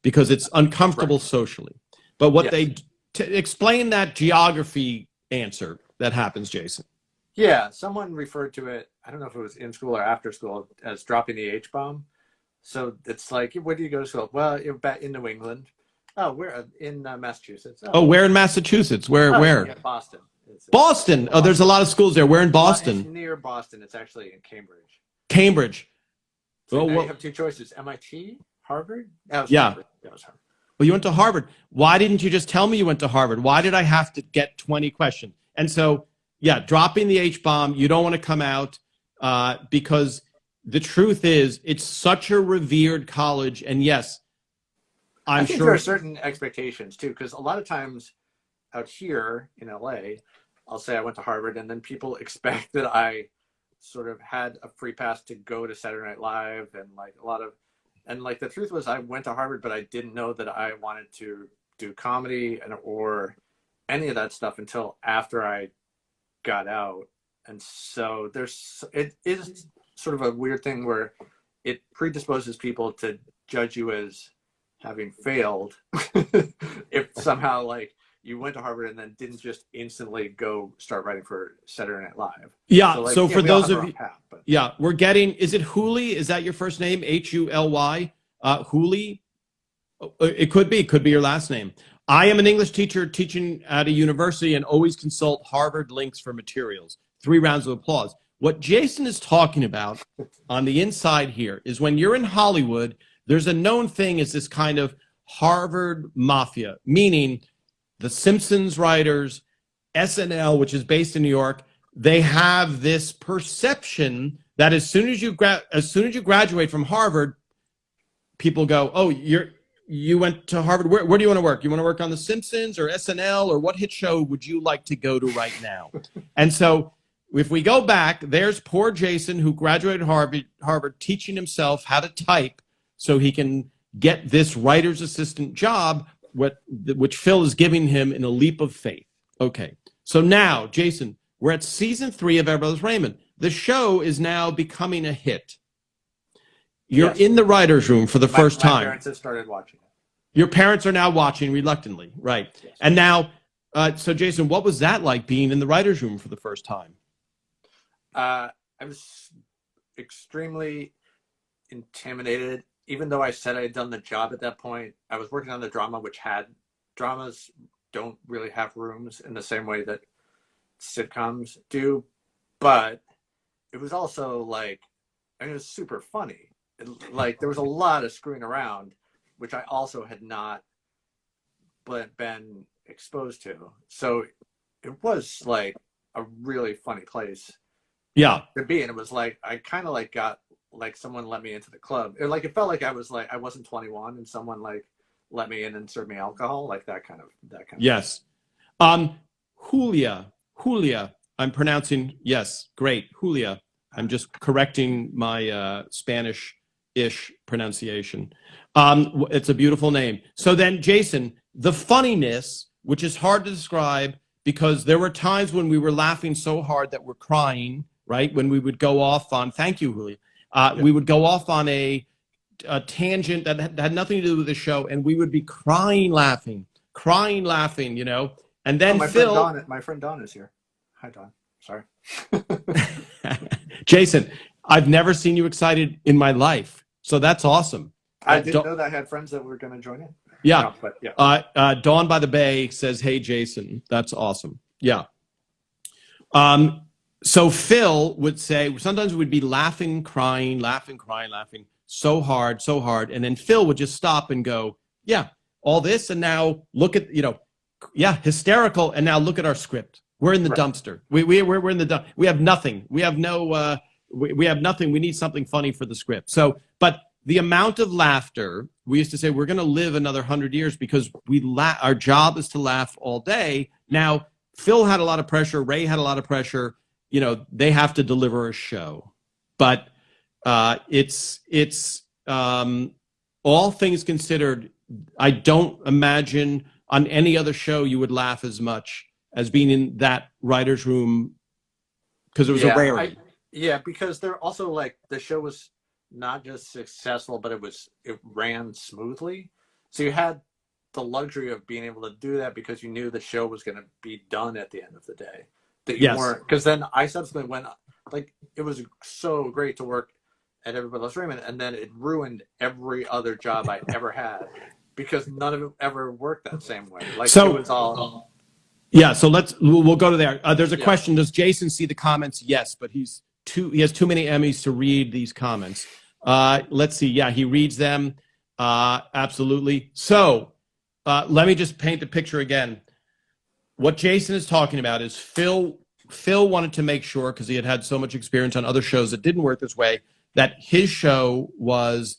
because it's uncomfortable socially. But what explain that geography answer that happens, Jason. Yeah, someone referred to it, I don't know if it was in school or after school, as dropping the H-bomb. So it's like, where do you go to school? Well, you're back in New England. Oh, we're in Massachusetts. Oh, where in Massachusetts? Where? Yeah, Boston. Boston. Oh, there's a lot of schools there. Where in Boston? It's near Boston. It's actually in Cambridge. Cambridge. So now you have 2 choices: MIT, Harvard. Yeah. Harvard. That was Harvard. Well, you went to Harvard. Why didn't you just tell me you went to Harvard? Why did I have to get 20 questions? And so, yeah, dropping the H-bomb, you don't want to come out because the truth is it's such a revered college. And yes, I I'm think sure there are certain expectations too, because a lot of times out here in LA, I'll say I went to Harvard, and then people expect that I sort of had a free pass to go to Saturday Night Live, and like a lot of, and like the truth was I went to Harvard, but I didn't know that I wanted to do comedy and or any of that stuff until after I got out. And so it is sort of a weird thing where it predisposes people to judge you as having failed if somehow like you went to Harvard and then didn't just instantly go start writing for Saturday Night Live. Yeah. So, like, So for we all those have our of own you, path, but yeah, we're getting. Is it Hooley? Is that your first name? Huly? Hooley? It could be. It could be your last name. I am an English teacher teaching at a university and always consult Harvard links for materials. 3 rounds of applause. What Jason is talking about on the inside here is when you're in Hollywood, there's a known thing as this kind of Harvard mafia, meaning the Simpsons writers, SNL, which is based in New York, they have this perception that as soon as you graduate from Harvard, people go, "Oh, you went to Harvard. Where do you want to work? You want to work on The Simpsons or SNL, or what hit show would you like to go to right now?" And so if we go back, there's poor Jason who graduated Harvard teaching himself how to type so he can get this writer's assistant job, which Phil is giving him in a leap of faith. Okay. So now, Jason, we're at season 3 of Everybody Loves Raymond. The show is now becoming a hit. You're Yes. in the writer's room for the first time. My parents have started watching it. Your parents are now watching reluctantly, right? Yes. And now, so Jason, what was that like being in the writer's room for the first time? I was extremely intimidated, even though I said I had done the job at that point. I was working on the drama, which dramas don't really have rooms in the same way that sitcoms do. But it was also like, I mean, it was super funny. Like, there was a lot of screwing around, which I also had not been exposed to. So it was like a really funny place Yeah. to be. And it was like, I kind of like got like someone let me into the club. It felt like I wasn't 21 and someone like let me in and served me alcohol, like that kind of. Yes. Julia, I'm pronouncing, yes, great, Julia. I'm just correcting my Spanish-ish pronunciation. It's a beautiful name. So then, Jason, the funniness, which is hard to describe because there were times when we were laughing so hard that we're crying, right? When we would go off on, thank you, Julia. We would go off on a tangent that had nothing to do with the show, and we would be crying, laughing, you know. And then Phil, my friend Dawn is here. Hi, Dawn. Sorry. Jason, I've never seen you excited in my life, so that's awesome. I didn't know that I had friends that were going to join in. Yeah. No, but yeah. Dawn by the Bay says, "Hey, Jason, that's awesome." Yeah. So Phil would say sometimes we'd be laughing, crying, so hard, and then Phil would just stop and go, "Yeah, all this, and now look at hysterical, and now look at our script. We're in the dumpster. We're in the dump. We have nothing. We have no. We have nothing. We need something funny for the script." So, but the amount of laughter, we used to say we're going to live another 100 years because our job is to laugh all day. Now, Phil had a lot of pressure. Ray had a lot of pressure. You know, they have to deliver a show, but it's all things considered, I don't imagine on any other show you would laugh as much as being in that writer's room because it was a rarity. Because they're also like the show was not just successful, but it ran smoothly. So you had the luxury of being able to do that because you knew the show was going to be done at the end of the day. Because then I subsequently went, like, it was so great to work at Everybody Loves Raymond, and then it ruined every other job I ever had because none of it ever worked that same way. Like, so, it was all. Yeah, so we'll go to there. There's a question. Does Jason see the comments? Yes, but he has too many Emmys to read these comments. Let's see. Yeah, he reads them. Absolutely. So let me just paint the picture again. What Jason is talking about is Phil wanted to make sure, because he had so much experience on other shows that didn't work this way, that his show was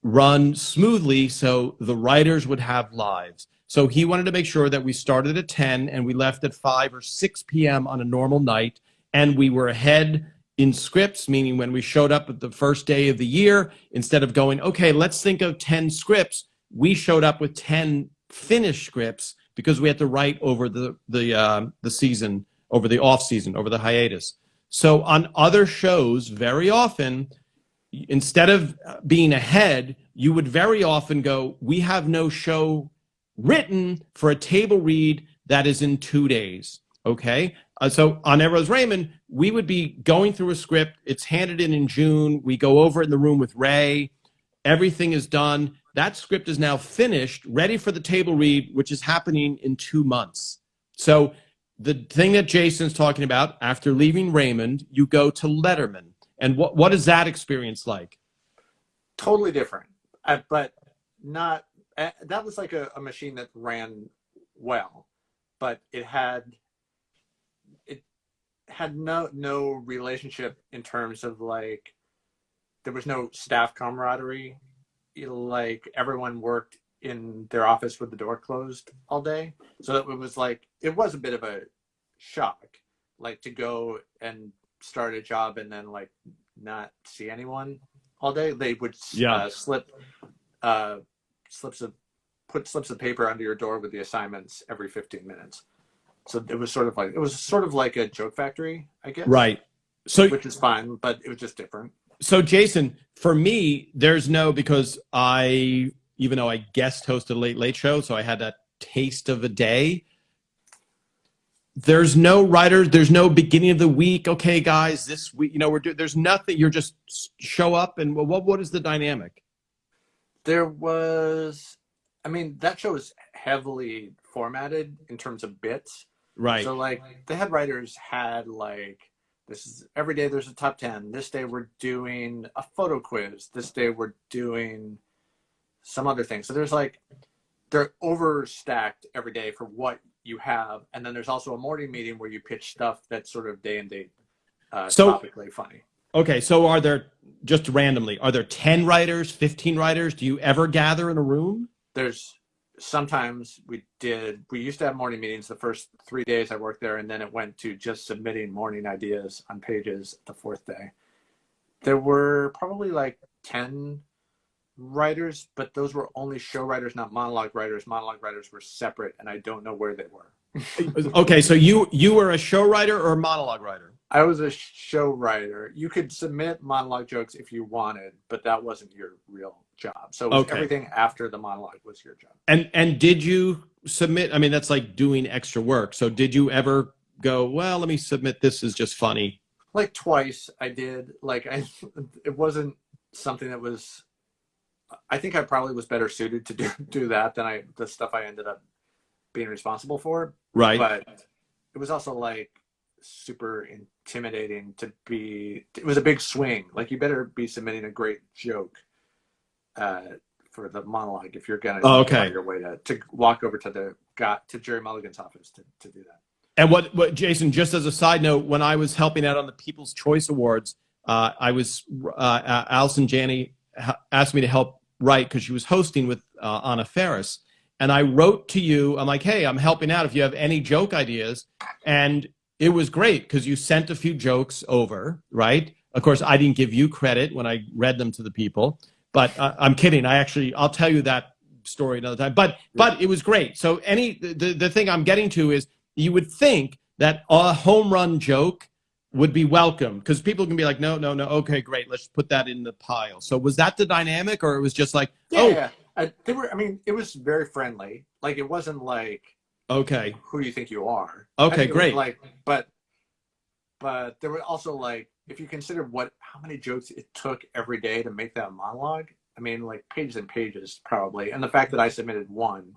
run smoothly so the writers would have lives. So he wanted to make sure that we started at 10 and we left at 5 or 6 p.m. on a normal night, and we were ahead in scripts, meaning when we showed up at the first day of the year, instead of going, okay, let's think of 10 scripts, we showed up with 10 finished scripts because we had to write over the season, over the off season, over the hiatus. So on other shows, very often, instead of being ahead, you would very often go, we have no show written for a table read that is in 2 days. Okay. So on Everose Raymond, we would be going through a script. It's handed in June. We go over it in the room with Ray. Everything is done. That script is now finished, ready for the table read, which is happening in 2 months. So the thing that Jason's talking about, after leaving Raymond, you go to Letterman. And what is that experience like? Totally different, but not. That was like a machine that ran well, but it had no relationship in terms of like there was no staff camaraderie. Like everyone worked in their office with the door closed all day, so it was a bit of a shock, like to go and start a job and then like not see anyone all day. They would put slips of paper under your door with the assignments every 15 minutes. So it was sort of like a joke factory, I guess. Right. So, which is fine, but it was just different. So Jason, for me, there's no, because even though I guest hosted Late Late Show, so I had that taste of a day. There's no writers. There's no beginning of the week. Okay, guys, this week, there's nothing. You're just show up and what is the dynamic? There was, that show is heavily formatted in terms of bits. Right. So like the head writers had like, this is every day there's a top 10. This day we're doing a photo quiz. This day we're doing some other thing. So there's like, they're overstacked every day for what you have. And then there's also a morning meeting where you pitch stuff that's sort of day and date topically funny. Okay. So are there, just randomly, are there 10 writers, 15 writers? Do you ever gather in a room? Sometimes we used to have morning meetings the first 3 days I worked there, and then it went to just submitting morning ideas on pages the fourth day. There were probably like 10 writers, but those were only show writers, not monologue writers. Monologue writers were separate, and I don't know where they were. Okay, so you were a show writer or a monologue writer? I was a show writer. You could submit monologue jokes if you wanted, but that wasn't your real job. So everything after the monologue was your job. And did you submit? That's like doing extra work. So did you ever go, well, let me submit this as just funny? Like twice I did. It wasn't something that was, I think I probably was better suited to do that than the stuff I ended up being responsible for. Right. But it was also like super intimidating it was a big swing. Like you better be submitting a great joke for the monologue if you're gonna find your way to walk over to Jerry Mulligan's office to do that. And what Jason, just as a side note, when I was helping out on the People's Choice Awards, Allison Janney asked me to help write because she was hosting with Anna Faris, and I wrote to you. I'm like, hey, I'm helping out if you have any joke ideas, and it was great because you sent a few jokes over, right? Of course, I didn't give you credit when I read them to the people. But I'm kidding. I'll tell you that story another time. But it was great. So the thing I'm getting to is you would think that a home run joke would be welcome because people can be like, no. Okay, great. Let's put that in the pile. So was that the dynamic, or it was just like, yeah. It was very friendly. Like it wasn't like, okay, who do you think you are? Okay, great. But there were also like, if you consider how many jokes it took every day to make that monologue, like pages and pages probably. And the fact that I submitted one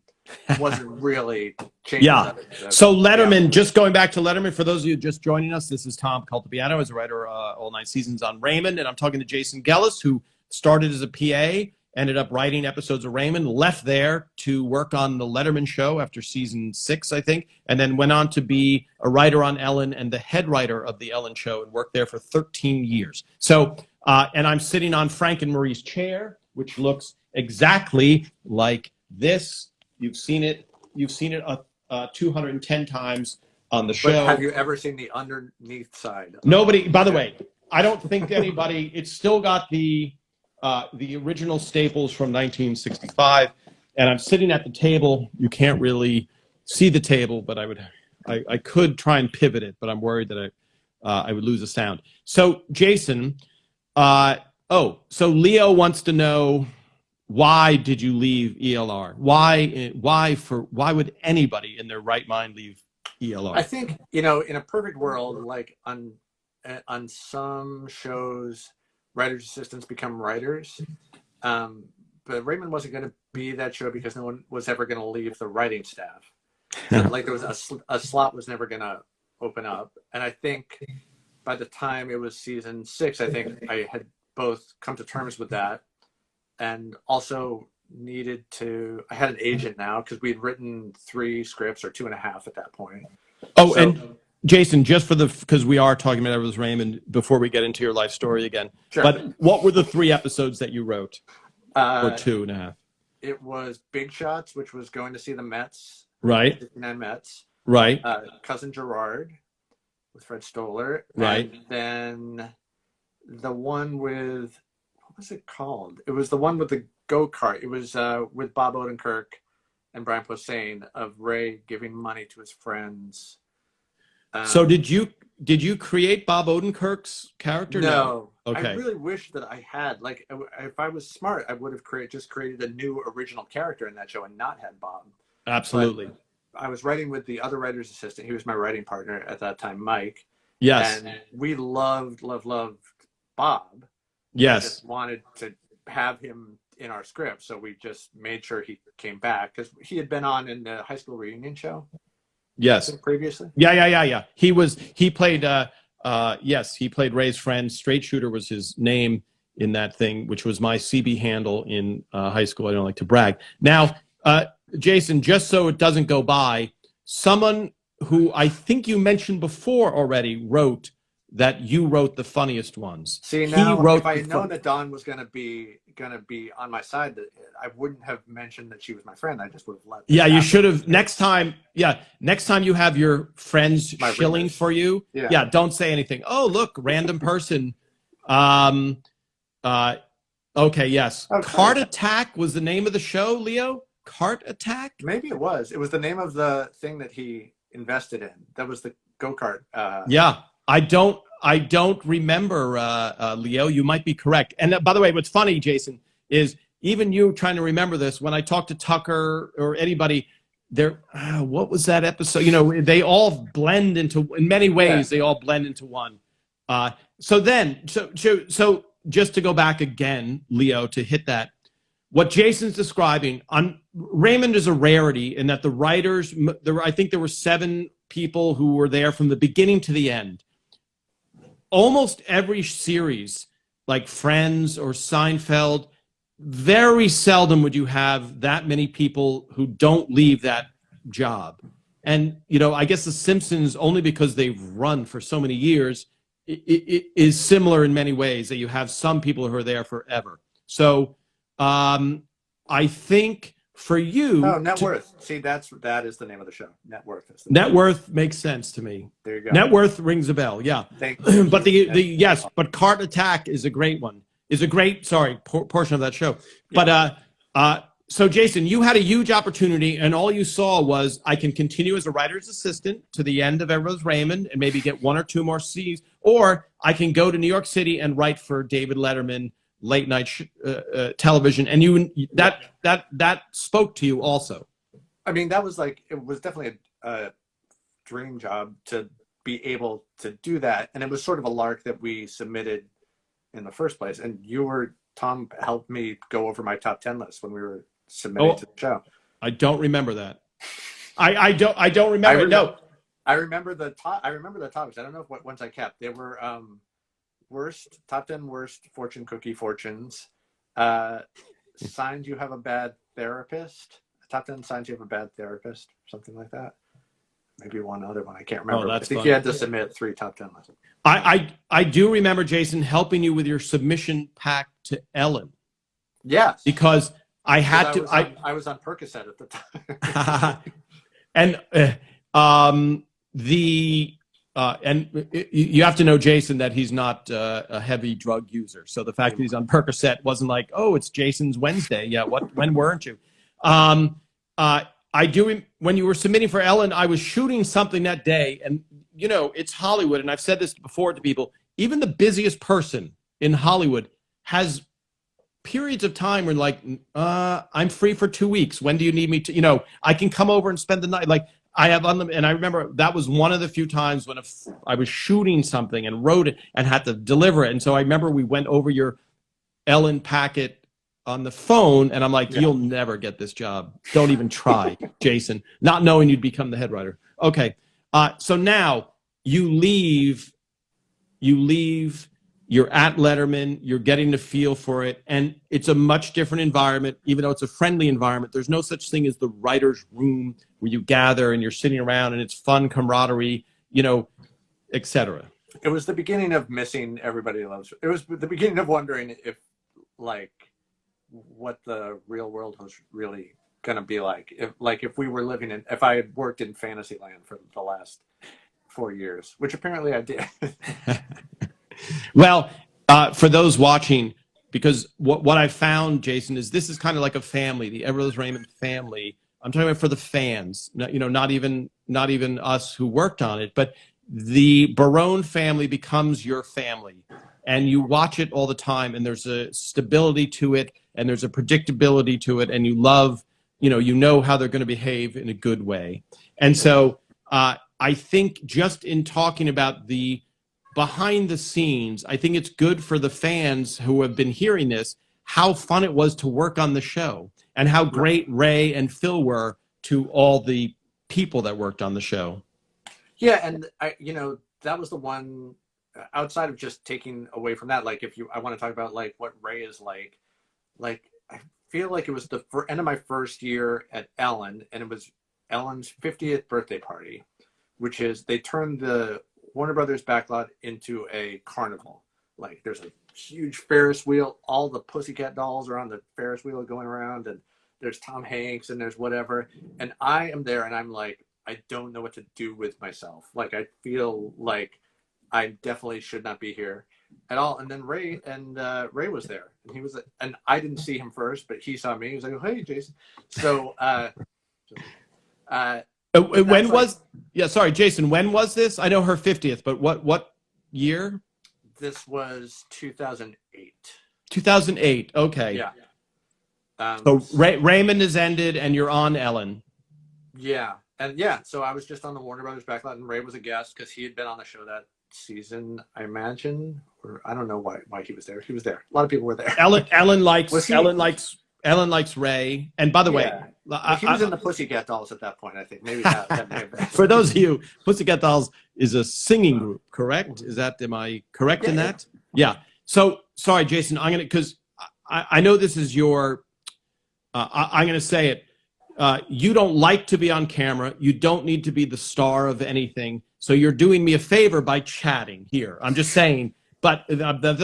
wasn't really changing. Yeah. So Letterman, just going back to Letterman, for those of you just joining us, this is Tom Cultipiano as a writer all 9 seasons on Raymond. And I'm talking to Jason Gellis, who started as a PA, ended up writing episodes of Raymond, left there to work on the Letterman show after season 6, I think, and then went on to be a writer on Ellen and the head writer of the Ellen show and worked there for 13 years. So, and I'm sitting on Frank and Marie's chair. which looks exactly like this. You've seen it 210 times on the show. But have you ever seen the underneath side? Nobody, by the way, I don't think anybody, it's still got the original staples from 1965, and I'm sitting at the table. You can't really see the table, but I could try and pivot it, but I'm worried that I would lose the sound. So Jason, so Leo wants to know, why did you leave ELR? Why would anybody in their right mind leave ELR? I think, in a perfect world, like on some shows, writers' assistants become writers. But Raymond wasn't going to be that show because no one was ever going to leave the writing staff. So, like, there was a slot was never going to open up. And I think by the time it was season 6, I think I had both come to terms with that, and also I had an agent now because we'd written 3 scripts, or 2.5 at that point. Oh, so, and Jason, just because we are talking about Everett Raymond before we get into your life story again, sure. But what were the 3 episodes that you wrote? Or 2.5? It was Big Shots, which was going to see the Mets. Right. 59 Mets. Right. Cousin Gerard with Fred Stoller. Right. And then the one with, what was it called? It was the one with the go-kart. It was with Bob Odenkirk and Brian Posehn, of Ray giving money to his friends. So did you create Bob Odenkirk's character? No. Okay. I really wish that I had. Like, if I was smart, I would have created a new original character in that show and not had Bob. Absolutely. But I was writing with the other writer's assistant. He was my writing partner at that time, Mike. Yes. And we loved Bob. Yes. We just wanted to have him in our script, so we just made sure he came back because he had been on in the high school reunion show. Yes. Previously. Yeah. He played he played Ray's friend. Straight Shooter was his name in that thing, which was my CB handle in high school. I don't like to brag. Now, Jason, just so it doesn't go by, someone who I think you mentioned before already wrote that you wrote the funniest ones. See, now if I had known that Dawn was gonna be on my side, that I wouldn't have mentioned that she was my friend. I just would have let. Yeah, you should have. Next time you have your friends My shilling readers. for you. Yeah. Don't say anything. Oh, look, random person. Okay, yes. Okay. Cart Attack was the name of the show, Leo? Cart Attack? Maybe it was. It was the name of the thing that he invested in. That was the go-kart. Yeah. I don't remember, Leo. You might be correct. And by the way, what's funny, Jason, is even you trying to remember this, when I talk to Tucker or anybody, what was that episode? They all blend into, in many ways, They all blend into one. So just to go back again, Leo, to hit that, what Jason's describing, Raymond is a rarity in that the writers, I think there were 7 people who were there from the beginning to the end. Almost every series, like Friends or Seinfeld, very seldom would you have that many people who don't leave that job. And, I guess The Simpsons, only because they've run for so many years, it is similar in many ways, that you have some people who are there forever. So I think for you... Oh, Net Worth. See, that is the name of the show. Net Worth. Net Worth makes sense to me. There you go. Net Worth rings a bell, yeah. Thank you. But but Cart Attack is a great one. Is a great, portion of that show. Yeah. But so Jason, you had a huge opportunity, and all you saw was, I can continue as a writer's assistant to the end of Everett Raymond and maybe get 1 or 2 more seasons, or I can go to New York City and write for David Letterman, late night television, and that spoke to you also. I mean, it was definitely a dream job to be able to do that, and it was sort of a lark that we submitted in the first place. And Tom helped me go over my top 10 list when we were submitting to the show. I don't remember that. I don't remember. No, I remember the topics. I don't know what ones I kept. They were top 10 worst fortune cookie fortunes. Signs you have a bad therapist. Top 10 signs you have a bad therapist. Something like that. Maybe one other one. I can't remember. I think you had to submit 3 top 10 lists. I do remember, Jason, helping you with your submission pack to Ellen. Yes. because I had to. I was on Percocet at the time. And you have to know Jason that he's not a heavy drug user. So the fact that he's on Percocet wasn't like, oh, it's Jason's Wednesday. Yeah, when weren't you? I do. When you were submitting for Ellen, I was shooting something that day, and it's Hollywood, and I've said this before to people. Even the busiest person in Hollywood has periods of time where like, I'm free for 2 weeks. When do you need me to? I can come over and spend the night. Like I have and I remember that was one of the few times when I was shooting something and wrote it and had to deliver it. And so I remember we went over your Ellen packet on the phone, and I'm like, You'll never get this job. Don't even try, Jason, not knowing you'd become the head writer. Okay. So now you leave, you're at Letterman, you're getting the feel for it, and it's a much different environment, even though it's a friendly environment. There's no such thing as the writer's room where you gather and you're sitting around and it's fun camaraderie, etc. It was the beginning of missing Everybody Loves. It was the beginning of wondering if, like, what the real world was really gonna be like. If we were if I had worked in Fantasyland for the last 4 years, which apparently I did. Well, for those watching, because what I found, Jason, is this is kind of like a family, the Everett Raymond family. I'm talking about for the fans, not even us who worked on it, but the Barone family becomes your family, and you watch it all the time, and there's a stability to it, and there's a predictability to it, and you love, how they're going to behave in a good way. And so I think just in talking about the behind the scenes, I think it's good for the fans who have been hearing this, how fun it was to work on the show and how great Ray and Phil were to all the people that worked on the show. Yeah. And that was the one outside of just taking away from that. Like, I want to talk about like what Ray is like I feel like it was the end of my first year at Ellen, and it was Ellen's 50th birthday party, which is they turned the Warner Brothers backlot into a carnival. Like there's a huge Ferris wheel. All the Pussycat dolls are on the Ferris wheel going around, and there's Tom Hanks and there's whatever. And I am there and I'm like, I don't know what to do with myself. Like I feel like I definitely should not be here at all. And then Ray was there, and I didn't see him first, but he saw me. He was like, oh, hey, Jason. So, Jason, when was this? I know her 50th, but what year? This was 2008. 2008. Okay. Yeah. So Raymond has ended and you're on Ellen. Yeah. And so I was just on the Warner Brothers backlot, and Ray was a guest because he had been on the show that season, I imagine, or I don't know why he was there. He was there. A lot of people were there. Ellen likes Ray. And by the way, he was in the Pussycat Dolls at that point, I think. Maybe that may have been. For those of you, Pussycat Dolls is a singing group, correct? Am I correct in that? Yeah. So, sorry, Jason, because I know this is your, I'm going to say it. You don't like to be on camera. You don't need to be the star of anything. So you're doing me a favor by chatting here. I'm just saying. But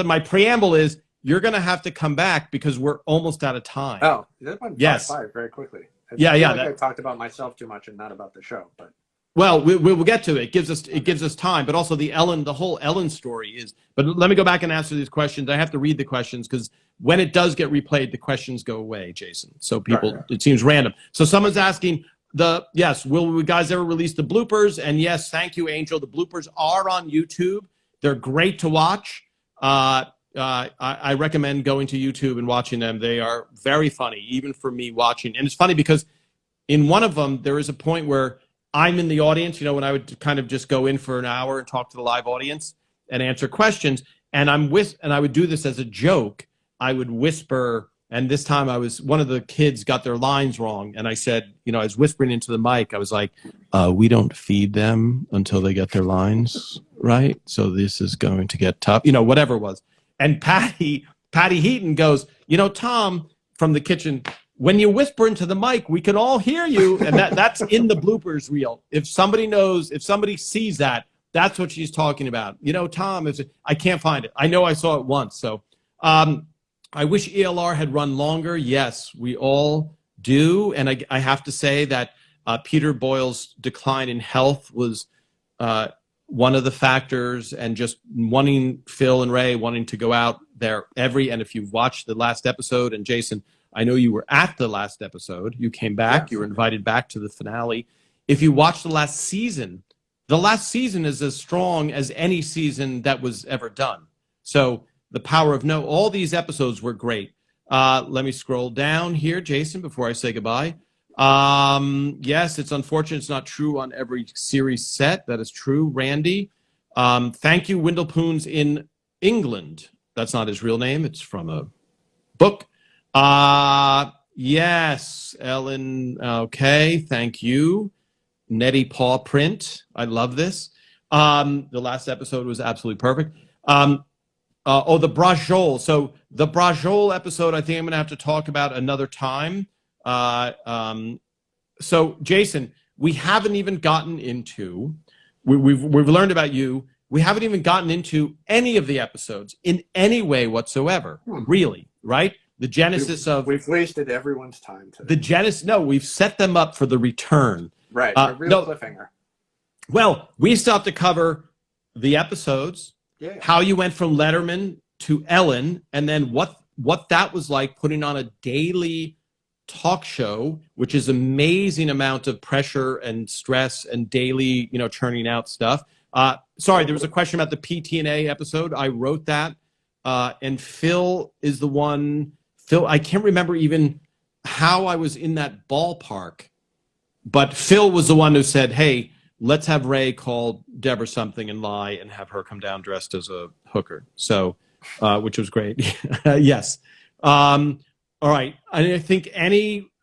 my preamble is, you're going to have to come back because we're almost out of time. Oh, that went by very quickly. I talked about myself too much and not about the show. But well, we'll get to it. It gives us time, but also the whole Ellen story is. But let me go back and answer these questions. I have to read the questions because when it does get replayed, the questions go away, Jason. So it seems random. So someone's asking, will we guys ever release the bloopers? And yes, thank you, Angel. The bloopers are on YouTube. They're great to watch. I recommend going to YouTube and watching them. They are very funny, even for me watching. And it's funny because in one of them, there is a point where I'm in the audience, when I would kind of just go in for an hour and talk to the live audience and answer questions. And I would do this as a joke. I would whisper, and this time one of the kids got their lines wrong. And I said, I was whispering into the mic. I was like, we don't feed them until they get their lines right. So this is going to get tough, whatever it was. And Patty Heaton goes, Tom from the kitchen, when you whisper into the mic, we can all hear you. And that's in the bloopers reel. If somebody sees that, that's what she's talking about. Tom, I can't find it. I know I saw it once. So, I wish ELR had run longer. Yes, we all do. And I have to say that Peter Boyle's decline in health was one of the factors, and just wanting Phil and Ray wanting to go out there and if you've watched the last episode, and Jason, I know you were at the last episode, you came back, Yes. You were invited back to the finale. If you watch the last season is as strong as any season that was ever done. So the power of no, all these episodes were great. Let me scroll down here, Jason, before I say goodbye. Yes, it's unfortunate it's not true on every series set. That is true, Randy. Thank you, Wendell Poons in England. That's not his real name. It's from a book. Yes, Ellen. Okay, thank you. Nettie Paw Print. I love this. The last episode was absolutely perfect. The Brajol. So the Brajol episode, I think I'm going to have to talk about another time. So Jason, we haven't even gotten into, we've learned about you. We haven't even gotten into any of the episodes in any way whatsoever, really, right? The genesis we've wasted everyone's time today. The genesis. No, we've set them up for the return. Right, a real cliffhanger. Well, we still have to cover the episodes, Yeah. how you went from Letterman to Ellen, and then what that was like putting on a daily talk show, which is amazing amount of pressure and stress and daily, churning out stuff. Sorry, there was a question about the PTNA episode. I wrote that, and Phil is the one. Phil, I can't remember even how I was in that ballpark, but Phil was the one who said, "Hey, let's have Ray call Deborah something and lie and have her come down dressed as a hooker." So, which was great. Yes. All right. I think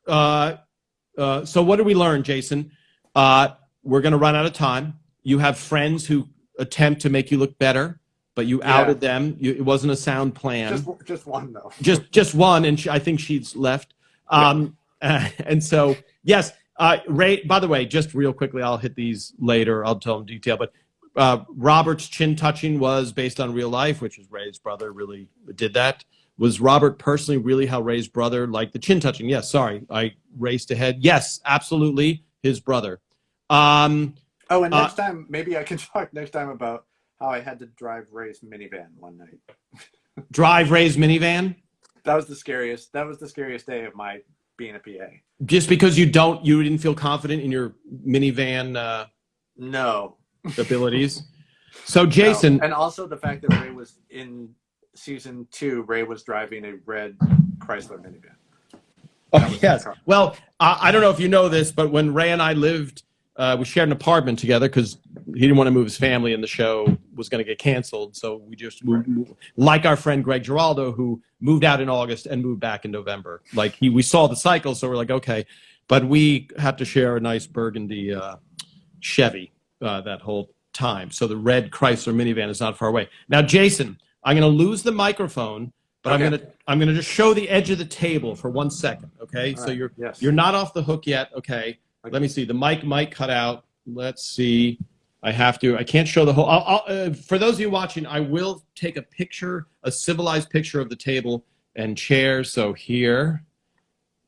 so what did we learn, Jason? We're going to run out of time. You have friends who attempt to make you look better, but you outed them. It wasn't a sound plan. Just one, though. Just one, and I think she's left. And so, yes, Ray, by the way, just real quickly, I'll hit these later. I'll tell them detail, but Robert's chin touching was based on real life, which is Ray's brother really did that. Was Robert personally really how Ray's brother liked the chin touching? Yes, sorry, I raced ahead. Yes, absolutely, his brother. And next time, maybe I can talk next time about how I had to drive Ray's minivan one night. Drive Ray's minivan? That was the scariest day of my being a PA. Just because you didn't feel confident in your minivan no abilities? So Jason. No. And also the fact that Ray was in season 2, Ray was driving a red Chrysler minivan. Oh, yes. Well, I don't know if you know this, but when Ray and I lived, we shared an apartment together because he didn't want to move his family and the show was going to get canceled. So we just moved, like our friend Greg Giraldo, who moved out in August and moved back in November. Like we saw the cycle, so we're like, okay. But we had to share a nice burgundy Chevy that whole time. So the red Chrysler minivan is not far away. Now, Jason, I'm going to lose the microphone, but okay. I'm going to just show the edge of the table for 1 second. Okay, all so right. You're not off the hook yet. Okay, let me see. The mic might cut out. Let's see. I can't show the whole. For those of you watching, I will take a picture, a civilized picture of the table and chairs. So here,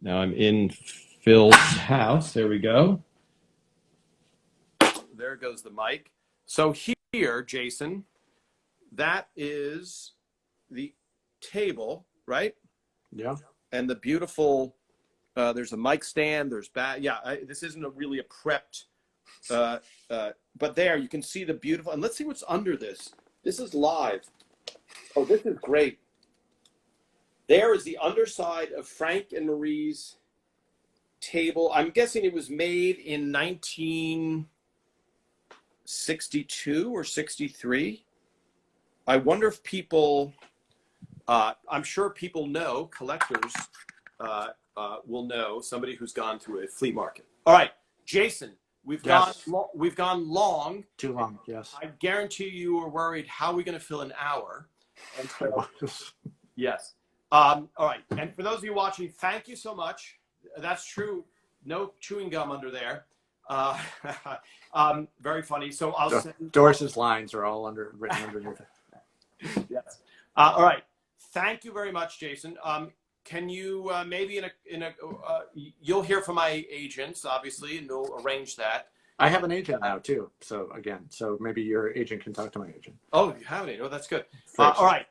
now I'm in Phil's house. There we go. There goes the mic. So here, Jason. That is the table, right? Yeah. And the beautiful, there's a mic stand, there's this isn't really a prepped, but there you can see the beautiful, and let's see what's under this. This is live. Oh, this is great. There is the underside of Frank and Marie's table. I'm guessing it was made in 1962 or 63. I wonder if people, I'm sure people know, collectors will know, somebody who's gone to a flea market. All right, Jason, we've gone long. Too long, yes. I guarantee you were worried, how are we going to fill an hour? And so, yes. All right, and for those of you watching, thank you so much. That's true. No chewing gum under there. Very funny. So I'll send Doris's lines are all written underneath it. Yes. All right. thank you very much, Jason. Can you maybe you'll hear from my agents, obviously, and we'll arrange that. I have an agent now too. So again, so maybe your agent can talk to my agent. Oh, you have it. Oh, that's good. All right.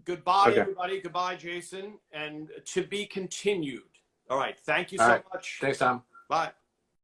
Goodbye, Okay. everybody. Goodbye, Jason. And to be continued. All right. Thank you so All right. much. Thanks, Tom. Bye.